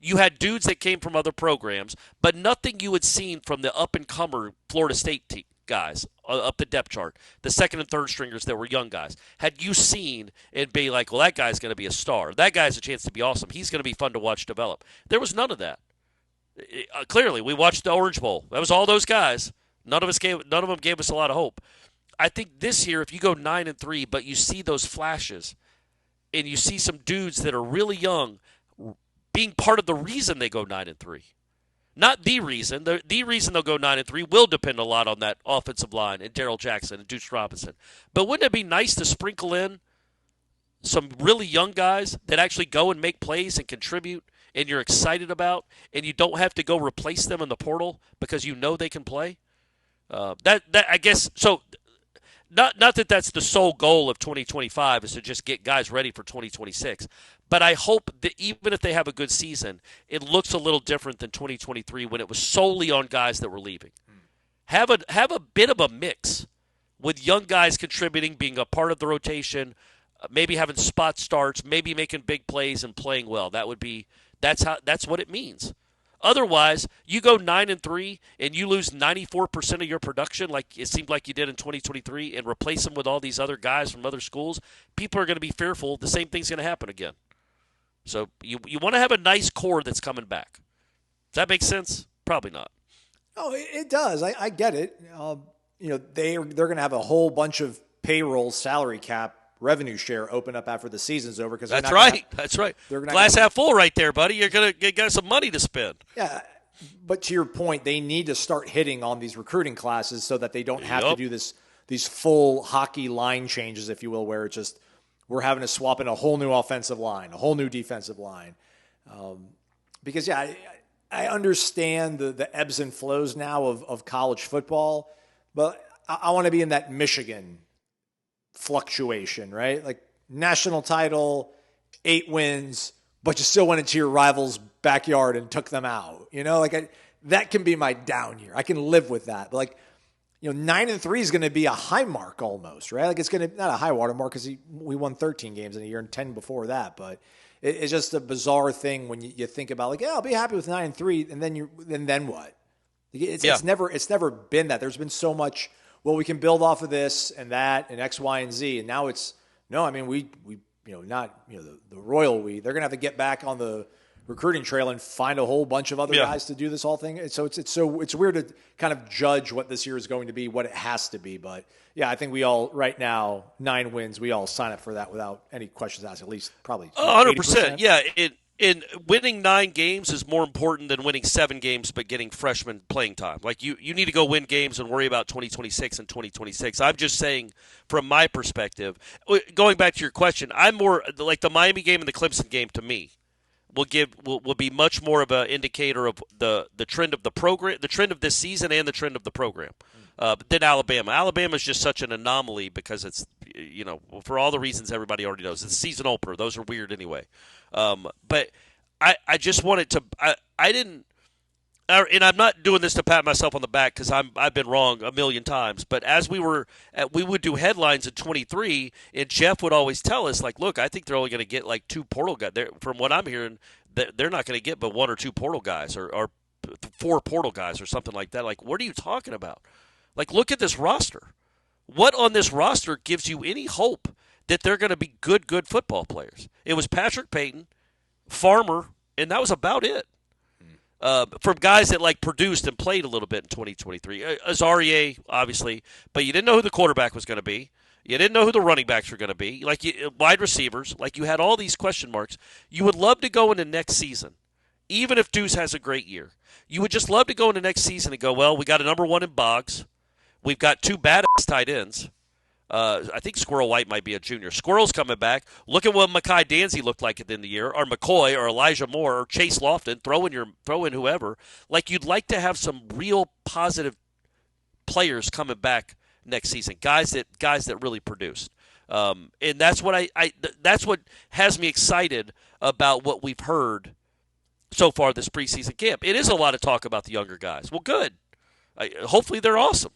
You had dudes that came from other programs, but nothing you had seen from the up-and-comer Florida State guys up the depth chart, the second and third stringers that were young guys. Had you seen and be like, well, that guy's going to be a star. That guy's a chance to be awesome. He's going to be fun to watch develop. There was none of that. Clearly, we watched the Orange Bowl. That was all those guys. None of them gave us a lot of hope. I think this year, if you go 9-3, but you see those flashes, and you see some dudes that are really young being part of the reason they go 9-3. Not the reason. The reason they'll go 9-3 will depend a lot on that offensive line and Darrell Jackson and Deuce Robinson. But wouldn't it be nice to sprinkle in some really young guys that actually go and make plays and contribute and you're excited about, and you don't have to go replace them in the portal because you know they can play? I guess so. Not that that's the sole goal of 2025 is to just get guys ready for 2026. But I hope that even if they have a good season, it looks a little different than 2023 when it was solely on guys that were leaving. Have a bit of a mix with young guys contributing, being a part of the rotation, maybe having spot starts, maybe making big plays and playing well. That's what it means. Otherwise, you go 9-3 and you lose 94% of your production, like it seemed like you did in 2023, and replace them with all these other guys from other schools. People are going to be fearful the same thing's going to happen again. So you want to have a nice core that's coming back. Does that make sense? Probably not. Oh, it does. I get it. They're going to have a whole bunch of payroll, salary cap, revenue share open up after the season's over. That's right. Glass half full right there, buddy. You're going to get some money to spend. Yeah, but to your point, they need to start hitting on these recruiting classes so that they don't have to do these full hockey line changes, if you will, where it's just we're having to swap in a whole new offensive line, a whole new defensive line. Because, I understand the ebbs and flows now of college football, but I want to be in that Michigan fluctuation, right? Like national title, 8 wins, but you still went into your rival's backyard and took them out. That can be my down year. I can live with that. But 9-3 is going to be a high mark almost, right? It's going to not a high water mark because we won 13 games in a year and 10 before that. But it's just a bizarre thing when you think about I'll be happy with 9-3, and then what? It's never been that. There's been so much. Well, we can build off of this and that and X, Y, and Z, and now it's no. I mean, we the royal we. They're going to have to get back on the recruiting trail and find a whole bunch of other guys to do this whole thing. And so it's weird to kind of judge what this year is going to be, what it has to be. But yeah, I think we all right now 9 wins. We all sign up for that without any questions asked. At least probably 100%. Yeah, in winning 9 games is more important than winning 7 games but getting freshman playing time. Like you need to go win games and worry about 2026 and 2026. I'm just saying from my perspective, going back to your question, I'm more like the Miami game and the Clemson game to me will be much more of an indicator of the trend of the program, the trend of this season and the trend of the program than Alabama. Alabama is just such an anomaly because it's, for all the reasons everybody already knows. It's a season opener. Those are weird anyway. But I just wanted to I didn't – and I'm not doing this to pat myself on the back because I've been wrong a million times. But as we would do headlines in 23, and Jeff would always tell us, like, look, I think they're only going to get like 2 portal guys. From what I'm hearing, they're not going to get but 1 or 2 portal guys or 4 portal guys or something like that. Like, what are you talking about? Like, look at this roster. What on this roster gives you any hope that they're going to be good football players? It was Patrick Payton, Farmer, and that was about it. From guys that like produced and played a little bit in 2023. Azarie, obviously, but you didn't know who the quarterback was going to be. You didn't know who the running backs were going to be. Like wide receivers, like you had all these question marks. You would love to go into next season, even if Deuce has a great year. You would just love to go into next season and go, well, we got a number 1 in Boggs. We've got 2 badass tight ends. I think Squirrel White might be a junior. Squirrel's coming back. Look at what Mekhi Danzy looked like at the end of the year, or McCoy, or Elijah Moore, or Chase Lofton. Throw in whoever. Like, you'd like to have some real positive players coming back next season. Guys that really produced. And that's what that's what has me excited about what we've heard so far this preseason camp. It is a lot of talk about the younger guys. Well, good. Hopefully they're awesome.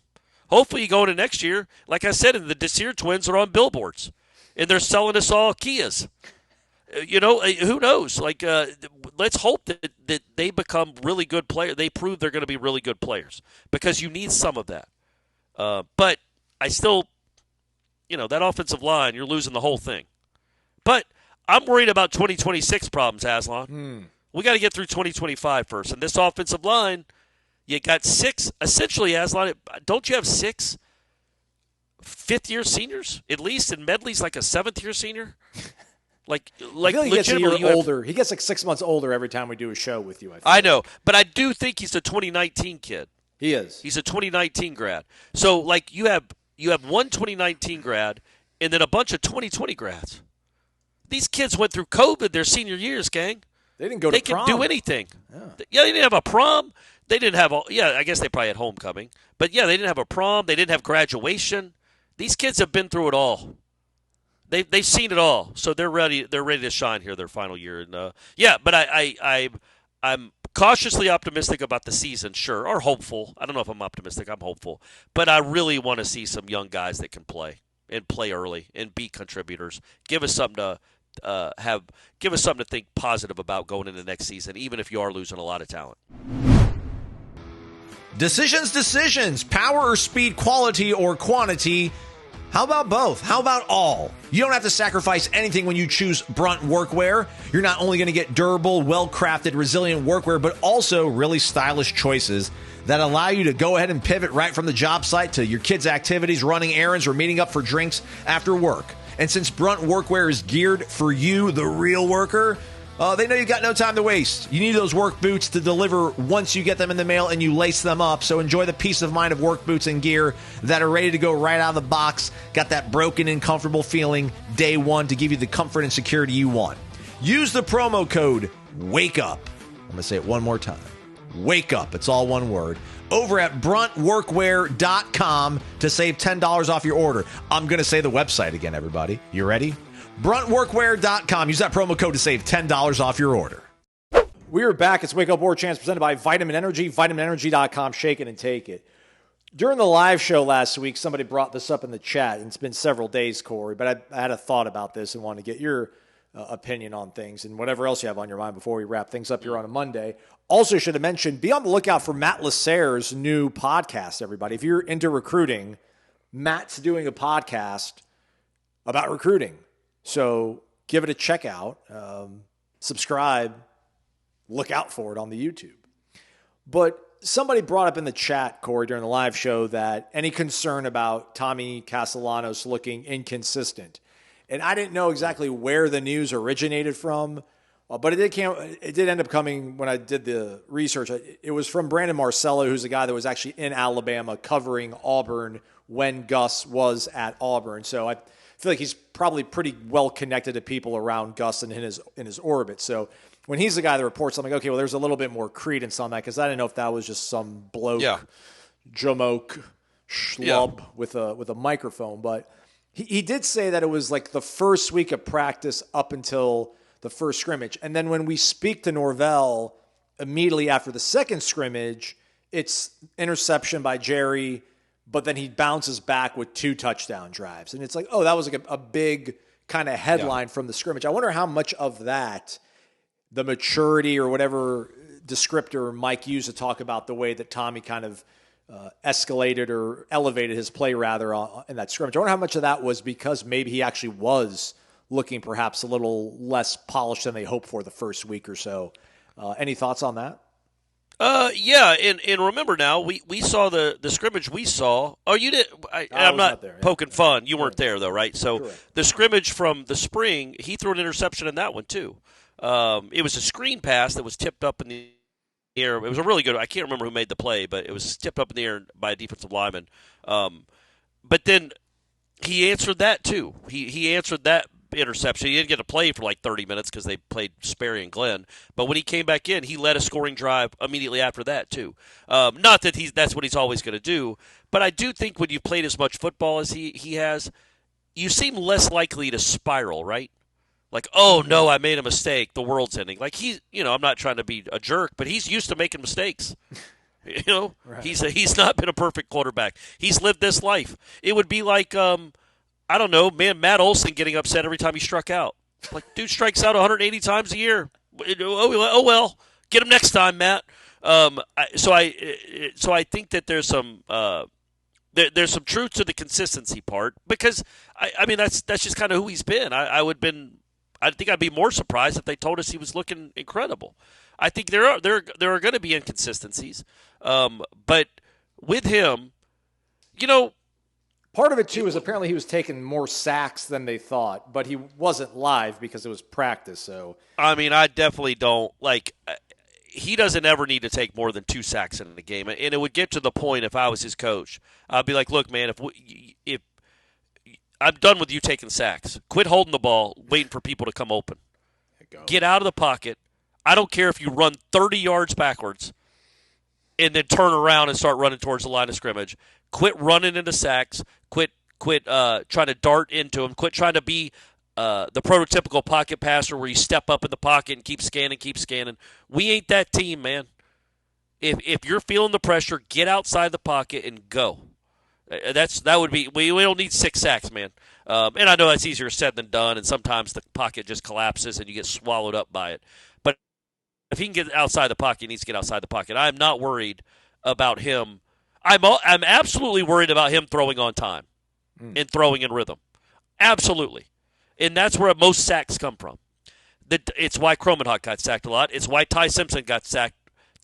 Hopefully you go into next year, like I said, the Desir twins are on billboards, and they're selling us all Kias. Who knows? Like, let's hope that they become really good players. They prove they're going to be really good players because you need some of that. But I still, that offensive line, you're losing the whole thing. But I'm worried about 2026 problems, Aslan. We got to get through 2025 first. And this offensive line, you got 6, essentially, Aslan, don't you have 6 fifth-year seniors? At least, and Medley's like a 7th-year senior? Like I feel he gets a year older. He gets like 6 months older every time we do a show with you. I know, but I do think he's a 2019 kid. He is. He's a 2019 grad. So, like, you have one 2019 grad and then a bunch of 2020 grads. These kids went through COVID their senior years, gang. They didn't go to prom. They can do anything. Yeah, they didn't have a prom. They didn't have I guess they probably had homecoming. But, yeah, they didn't have a prom. They didn't have graduation. These kids have been through it all. They've seen it all. So they're ready to shine here their final year. And but I'm cautiously optimistic about the season, sure, or hopeful. I don't know if I'm optimistic. I'm hopeful. But I really want to see some young guys that can play and play early and be contributors. Give us something to think positive about going into next season, even if you are losing a lot of talent. Decisions. Power or speed, quality or quantity. How about both? How about all? You don't have to sacrifice anything when you choose Brunt Workwear. You're not only going to get durable, well-crafted, resilient workwear, but also really stylish choices that allow you to go ahead and pivot right from the job site to your kids' activities, running errands, or meeting up for drinks after work. And since Brunt Workwear is geared for you, the real worker, they know you've got no time to waste. You need those work boots to deliver once you get them in the mail and you lace them up. So enjoy the peace of mind of work boots and gear that are ready to go right out of the box. Got that broken and comfortable feeling day one to give you the comfort and security you want. Use the promo code WAKEUP. I'm going to say it one more time. Wake up. It's all one word. Over at bruntworkwear.com to save $10 off your order. I'm going to say the website again, everybody. You ready? bruntworkwear.com. Use that promo code to save $10 off your order. We are back. It's Wake Up Warchant presented by Vitamin Energy. VitaminEnergy.com. Shake it and take it. During the live show last week, somebody brought this up in the chat, and it's been several days, Corey, but I had a thought about this and wanted to get your opinion on things and whatever else you have on your mind before we wrap things up here on a Monday. Also should have mentioned, be on the lookout for Matt Lasserre's new podcast, everybody. If you're into recruiting, Matt's doing a podcast about recruiting. So give it a check out, subscribe, look out for it on the YouTube. But somebody brought up in the chat, Corey, during the live show that any concern about Tommy Castellanos looking inconsistent. And I didn't know exactly where the news originated from, but it did end up coming when I did the research. It was from Brandon Marcello, who's a guy that was actually in Alabama covering Auburn when Gus was at Auburn. So I feel like he's probably pretty well connected to people around Gus and in his orbit. So when he's the guy that reports, I'm like, okay, well, there's a little bit more credence on that because I didn't know if that was just some bloke, jamoke, schlub with a microphone. But he did say that it was like the first week of practice up until the first scrimmage. And then when we speak to Norvell immediately after the second scrimmage, it's interception by Jerry, but then he bounces back with 2 touchdown drives. And it's like, oh, that was like a big kind of headline from the scrimmage. I wonder how much of that, the maturity or whatever descriptor Mike used to talk about the way that Tommy kind of escalated or elevated his play rather in that scrimmage. I wonder how much of that was because maybe he actually was looking perhaps a little less polished than they hoped for the first week or so. Any thoughts on that? Yeah, and remember now, we saw the scrimmage we saw. Oh, you did. I'm not there, poking fun. You weren't there, though, right? So correct. The scrimmage from the spring, he threw an interception in that one, too. It was a screen pass that was tipped up in the air. It was a really good – I can't remember who made the play, but it was tipped up in the air by a defensive lineman. But then he answered that, too. He answered that interception. He didn't get to play for like 30 minutes because they played Sperry and Glenn. But when he came back in, he led a scoring drive immediately after that, too. Not that that's what he's always going to do, but I do think when you've played as much football as he has, you seem less likely to spiral, right? Like, oh, no, I made a mistake. The world's ending. Like, I'm not trying to be a jerk, but he's used to making mistakes. Right. He's not been a perfect quarterback. He's lived this life. It would be like, I don't know, man, Matt Olson getting upset every time he struck out. Like, dude strikes out 180 times a year. Oh well, get him next time, Matt. So I think that there's some there's some truth to the consistency part because I mean that's just kind of who he's been. I think I'd be more surprised if they told us he was looking incredible. I think there are going to be inconsistencies, but with him, part of it too is apparently he was taking more sacks than they thought, but he wasn't live because it was practice. So I mean, I definitely don't like. He doesn't ever need to take more than 2 sacks in the game, and it would get to the point if I was his coach, I'd be like, look, man, if I'm done with you taking sacks. Quit holding the ball, waiting for people to come open. Get out of the pocket. I don't care if you run 30 yards backwards and then turn around and start running towards the line of scrimmage. Quit running into sacks. Quit trying to dart into them. Quit trying to be the prototypical pocket passer where you step up in the pocket and keep scanning. We ain't that team, man. If you're feeling the pressure, get outside the pocket and go. That would be we don't need 6 sacks, man. And I know that's easier said than done, and sometimes the pocket just collapses and you get swallowed up by it. But if he can get outside the pocket, he needs to get outside the pocket. I'm not worried about him. I'm absolutely worried about him throwing on time and throwing in rhythm. Absolutely. And that's where most sacks come from. It's why Kromenhoek got sacked a lot. It's why Ty Simpson got sacked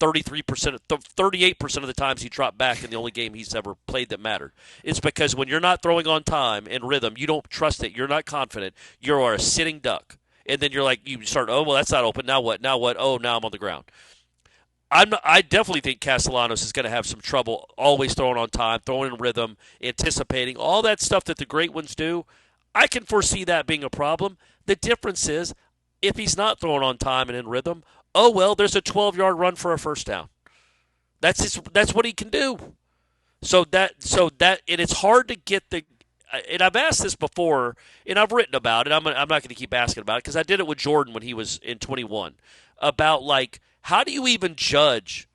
38% of the times he dropped back in the only game he's ever played that mattered. It's because when you're not throwing on time and rhythm, you don't trust it. You're not confident. You are a sitting duck. And then you're like, you start, oh, well, that's not open. Now what? Oh, now I'm on the ground. I definitely think Castellanos is going to have some trouble always throwing on time, throwing in rhythm, anticipating, all that stuff that the great ones do. I can foresee that being a problem. The difference is if he's not throwing on time and in rhythm, oh, well, there's a 12-yard run for a first down. That's what he can do. So that and it's hard to get the and I've asked this before and I've written about it. I'm not going to keep asking about it because I did it with Jordan when he was in 21 about like how do you even judge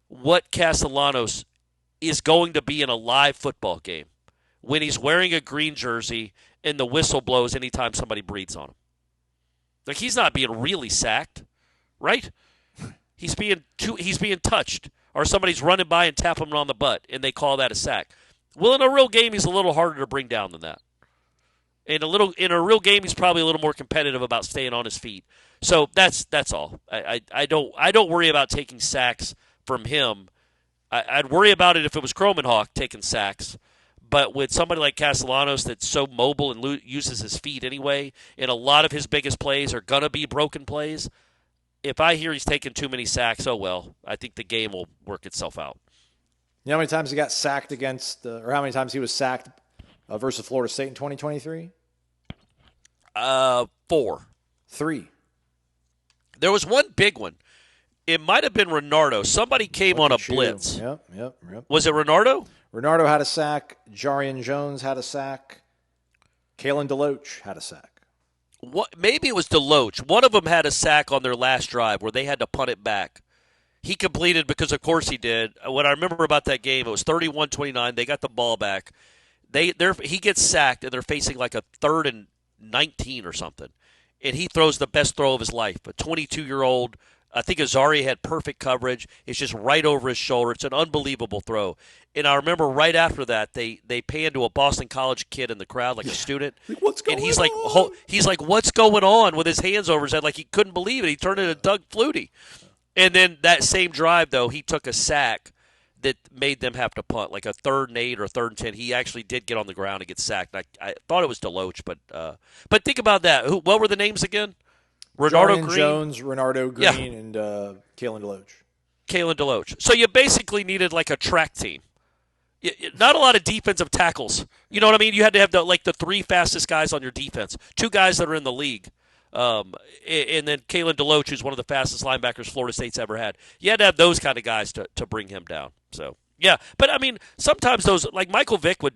what Castellanos is going to be in a live football game when he's wearing a green jersey and the whistle blows anytime somebody breathes on him? Like he's not being really sacked. Right? He's being touched, or somebody's running by and tapping him on the butt, and they call that a sack. Well, in a real game, he's a little harder to bring down than that. In a real game, he's probably a little more competitive about staying on his feet. So that's all. I don't worry about taking sacks from him. I'd worry about it if it was Kromenhoek taking sacks. But with somebody like Castellanos that's so mobile and uses his feet anyway, and a lot of his biggest plays are going to be broken plays, if I hear he's taking too many sacks, oh well, I think the game will work itself out. You know how many times he got sacked or how many times he was sacked versus Florida State in 2023? 4. 3. There was one big one. It might have been Renardo. Somebody came on a blitz. Yep. Was it Renardo? Renardo had a sack. Jarian Jones had a sack. Kalen DeLoach had a sack. Maybe it was DeLoach. One of them had a sack on their last drive where they had to punt it back. He completed because, of course, he did. What I remember about that game, it was 31-29. They got the ball back. He gets sacked, and they're facing like a 3rd and 19 or something. And he throws the best throw of his life. A 22-year-old, I think Azari had perfect coverage. It's just right over his shoulder. It's an unbelievable throw. And I remember right after that, they pan to a Boston College kid in the crowd, like a student. What's going on? on? He's like, what's going on, with his hands over his head, like he couldn't believe it. He turned into Doug Flutie. And then that same drive, though, he took a sack that made them have to punt, like a 3rd and 8 or 3rd and 10. He actually did get on the ground and get sacked. I thought it was DeLoach, but think about that. What were the names again? Renardo Green, Jones, Renardo Green, and Kalen DeLoach. Kalen DeLoach. So you basically needed like a track team. Not a lot of defensive tackles. You know what I mean? You had to have the 3 fastest guys on your defense, 2 guys that are in the league. And then Kalen DeLoach, who's one of the fastest linebackers Florida State's ever had. You had to have those kind of guys to bring him down. So yeah, but I mean, sometimes those, like Michael Vick would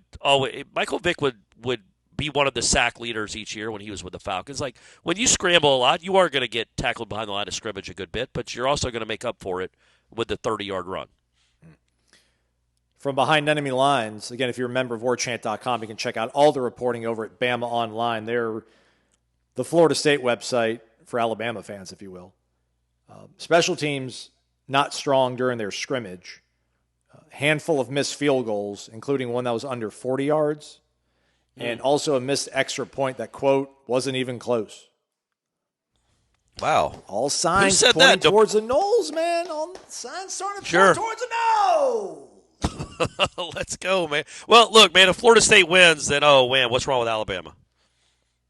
be one of the sack leaders each year when he was with the Falcons. Like, when you scramble a lot, you are going to get tackled behind the line of scrimmage a good bit, but you're also going to make up for it with the 30-yard run. From behind enemy lines, again, if you're a member of warchant.com, you can check out all the reporting over at Bama Online. They're the Florida State website for Alabama fans, if you will. Special teams not strong during their scrimmage. A handful of missed field goals, including one that was under 40 yards. And also a missed extra point that, quote, wasn't even close. Wow. All signs pointing that? Towards the Noles, man. All signs starting to point towards the Noles. Let's go, man. Well, look, man, if Florida State wins, then, oh, man, what's wrong with Alabama?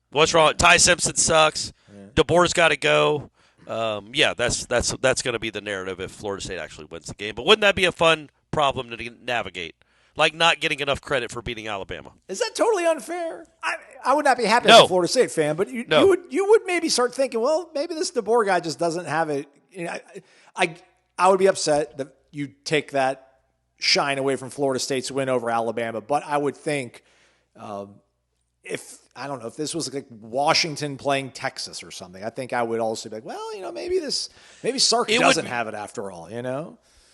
What's wrong? Ty Simpson sucks. DeBoer's got to go. That's going to be the narrative if Florida State actually wins the game. But wouldn't that be a fun problem to navigate? Like not getting enough credit for beating Alabama. Is that totally unfair? I would not be happy as a Florida State fan, but you would maybe start thinking, well, maybe this DeBoer guy just doesn't have it. You know, I would be upset that you take that shine away from Florida State's win over Alabama, but I would think if this was like Washington playing Texas or something, I think I would also be like, well, maybe Sark doesn't have it after all,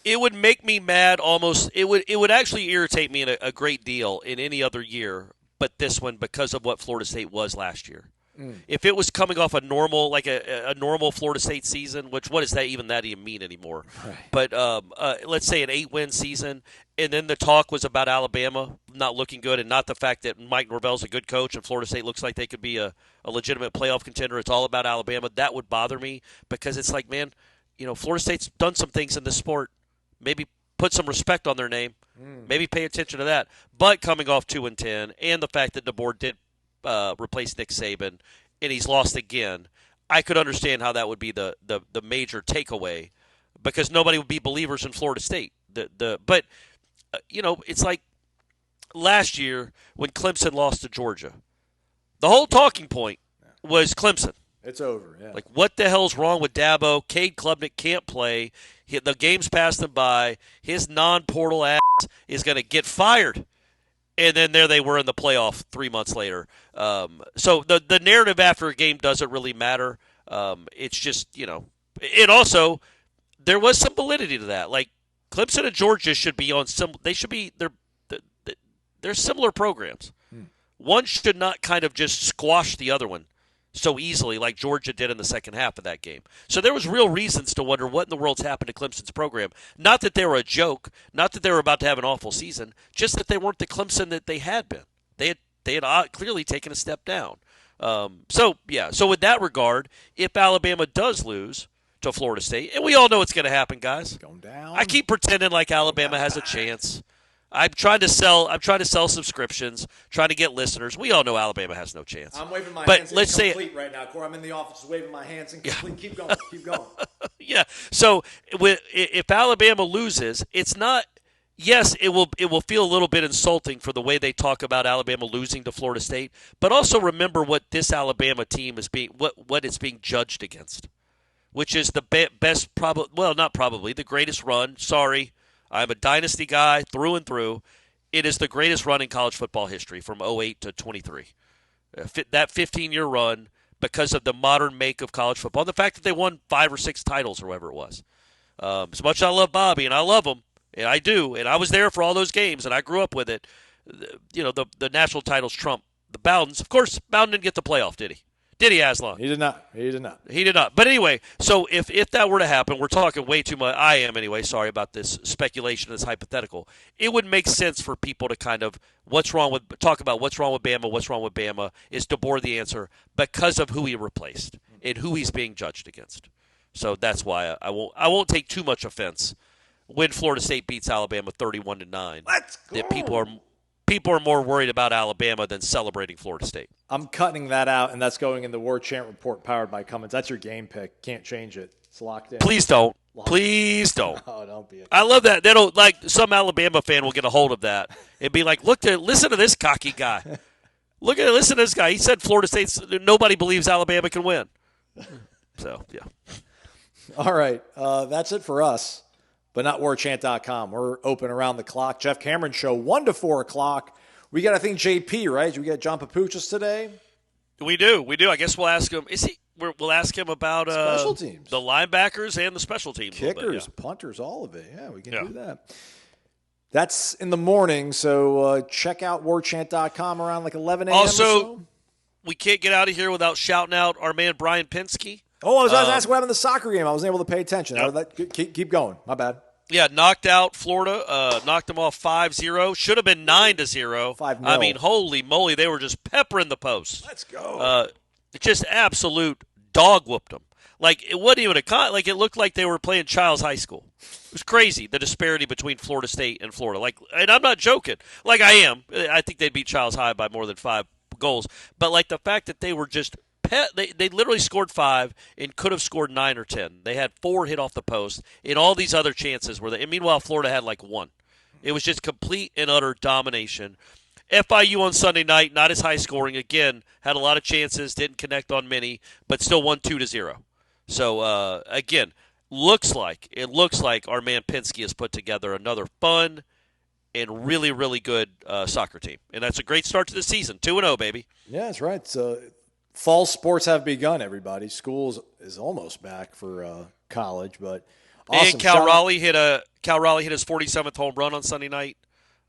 It would make me mad almost. It would actually irritate me in a great deal in any other year, but this one because of what Florida State was last year. If it was coming off a normal, like a normal Florida State season, which what is that even mean anymore? Right. But let's say an 8-win season, and then the talk was about Alabama not looking good, and not the fact that Mike Norvell's a good coach and Florida State looks like they could be a legitimate playoff contender. It's all about Alabama. That would bother me because it's like, man, Florida State's done some things in this sport. Maybe put some respect on their name. Maybe pay attention to that. But coming off 2-10, and the fact that DeBoer did replace Nick Saban, and he's lost again, I could understand how that would be the major takeaway, because nobody would be believers in Florida State. But it's like last year when Clemson lost to Georgia. The whole talking point was Clemson. It's over, yeah. Like, what the hell's wrong with Dabo? Cade Klubnik can't play. The game's passed him by. His non-portal ass is going to get fired. And then there they were in the playoff 3 months later. So the narrative after a game doesn't really matter. It's just, and also there was some validity to that. Like, Clemson and Georgia should be on they're similar programs. One should not kind of just squash the other one so easily like Georgia did in the second half of that game. So there was real reasons to wonder what in the world's happened to Clemson's program. Not that they were a joke, not that they were about to have an awful season, just that they weren't the Clemson that they had been. they had clearly taken a step down. So with that regard, if Alabama does lose to Florida State, and we all know what's going to happen, guys. Going down. I keep pretending like Alabama has a chance. I'm trying to sell subscriptions, trying to get listeners. We all know Alabama has no chance. I'm waving my but hands let's say incomplete right now, Corey. I'm in the office waving my hands incomplete. Keep going. Keep going. Yeah. So if Alabama loses, it's not. Yes, it will feel a little bit insulting for the way they talk about Alabama losing to Florida State, but also remember what this Alabama team is what it's being judged against, which is the best, the greatest run. Sorry, I'm a dynasty guy through and through. It is the greatest run in college football history from 08 to 23. That 15-year run because of the modern make of college football, and the fact that they won 5 or 6 titles or whatever it was. As much as I love Bobby, and I love him, and I do, and I was there for all those games, and I grew up with it. The national titles trump the Bowdens. Of course, Bowden didn't get the playoff, did he? Did he, Aslan? He did not. He did not. But anyway, so if that were to happen, we're talking way too much. I am anyway. Sorry about this speculation, this hypothetical. It would make sense for people to kind of talk about what's wrong with Bama is DeBoer the answer because of who he replaced and who he's being judged against. So that's why I won't take too much offense when Florida State beats Alabama 31-9. Let's go. That people are more worried about Alabama than celebrating Florida State. I'm cutting that out, and that's going in the Warchant report powered by Cummins. That's your game pick. Can't change it. It's locked in. Please don't. Please don't. Oh, don't be. I love that. They don't like some Alabama fan will get a hold of that and be like, listen to this cocky guy. Listen to this guy. He said Florida State's nobody believes Alabama can win. So yeah. All right, that's it for us. But not warchant.com. We're open around the clock. Jeff Cameron Show, 1 to 4 o'clock. We got, I think, JP, right? We got John Papuchas today? We do. I guess we'll ask him. We'll ask him about special teams, the linebackers and the special teams. Kickers, punters, all of it. Yeah, we can do that. That's in the morning, so check out warchant.com around like 11 a.m. Also, or so. We can't get out of here without shouting out our man Brian Pinsky. Oh, I was asking what happened in the soccer game. I wasn't able to pay attention. Yep. Keep going. My bad. Yeah, knocked out Florida. Knocked them off 5-0. Should have been 9-0. 5-0. I mean, holy moly, they were just peppering the post. Let's go. Just absolute dog whooped them. Like it wasn't even like it looked like they were playing Child's High School. It was crazy, the disparity between Florida State and Florida. And I'm not joking. Like I am. I think they'd beat Child's High by more than 5 goals. But like the fact that they were just they literally scored 5 and could have scored 9 or 10. They had 4 hit off the post, and all these other chances were there. And meanwhile, Florida had like 1. It was just complete and utter domination. FIU on Sunday night, not as high scoring. Again, had a lot of chances, didn't connect on many, but still won 2-0. So again, looks like our man Pinsky has put together another fun and really, really good soccer team, and that's a great start to the season. 2-0, baby. Yeah, that's right. So fall sports have begun, everybody. School is almost back for college, but awesome. And Cal Raleigh hit his 47th home run on Sunday night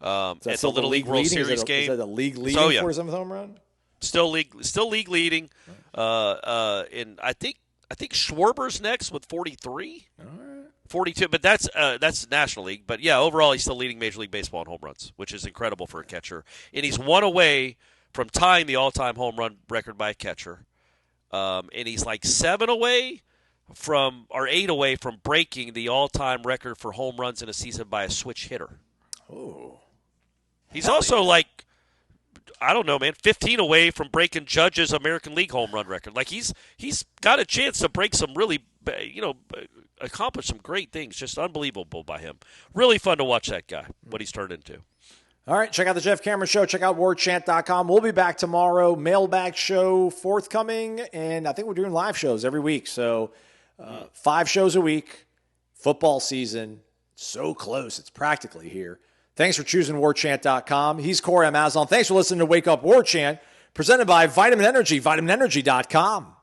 at the Little League World Series game. Is that a league leading 47th home run? Still league leading. And I think Schwarber's next with 43. All right. 42, but that's National League. But yeah, overall he's still leading Major League Baseball in home runs, which is incredible for a catcher. And he's 1 away from tying the all-time home run record by a catcher. And he's like 7 away or 8 away from breaking the all-time record for home runs in a season by a switch hitter. Oh. He's also like, I don't know, man, 15 away from breaking Judge's American League home run record. Like he's got a chance to break some really, accomplish some great things. Just unbelievable by him. Really fun to watch that guy, what he's turned into. All right, check out the Jeff Cameron Show. Check out warchant.com. We'll be back tomorrow. Mailbag show forthcoming, and I think we're doing live shows every week. So 5 shows a week. Football season, so close. It's practically here. Thanks for choosing warchant.com. He's Corey. I'm Aslan. Thanks for listening to Wake Up Warchant, presented by Vitamin Energy, vitaminenergy.com.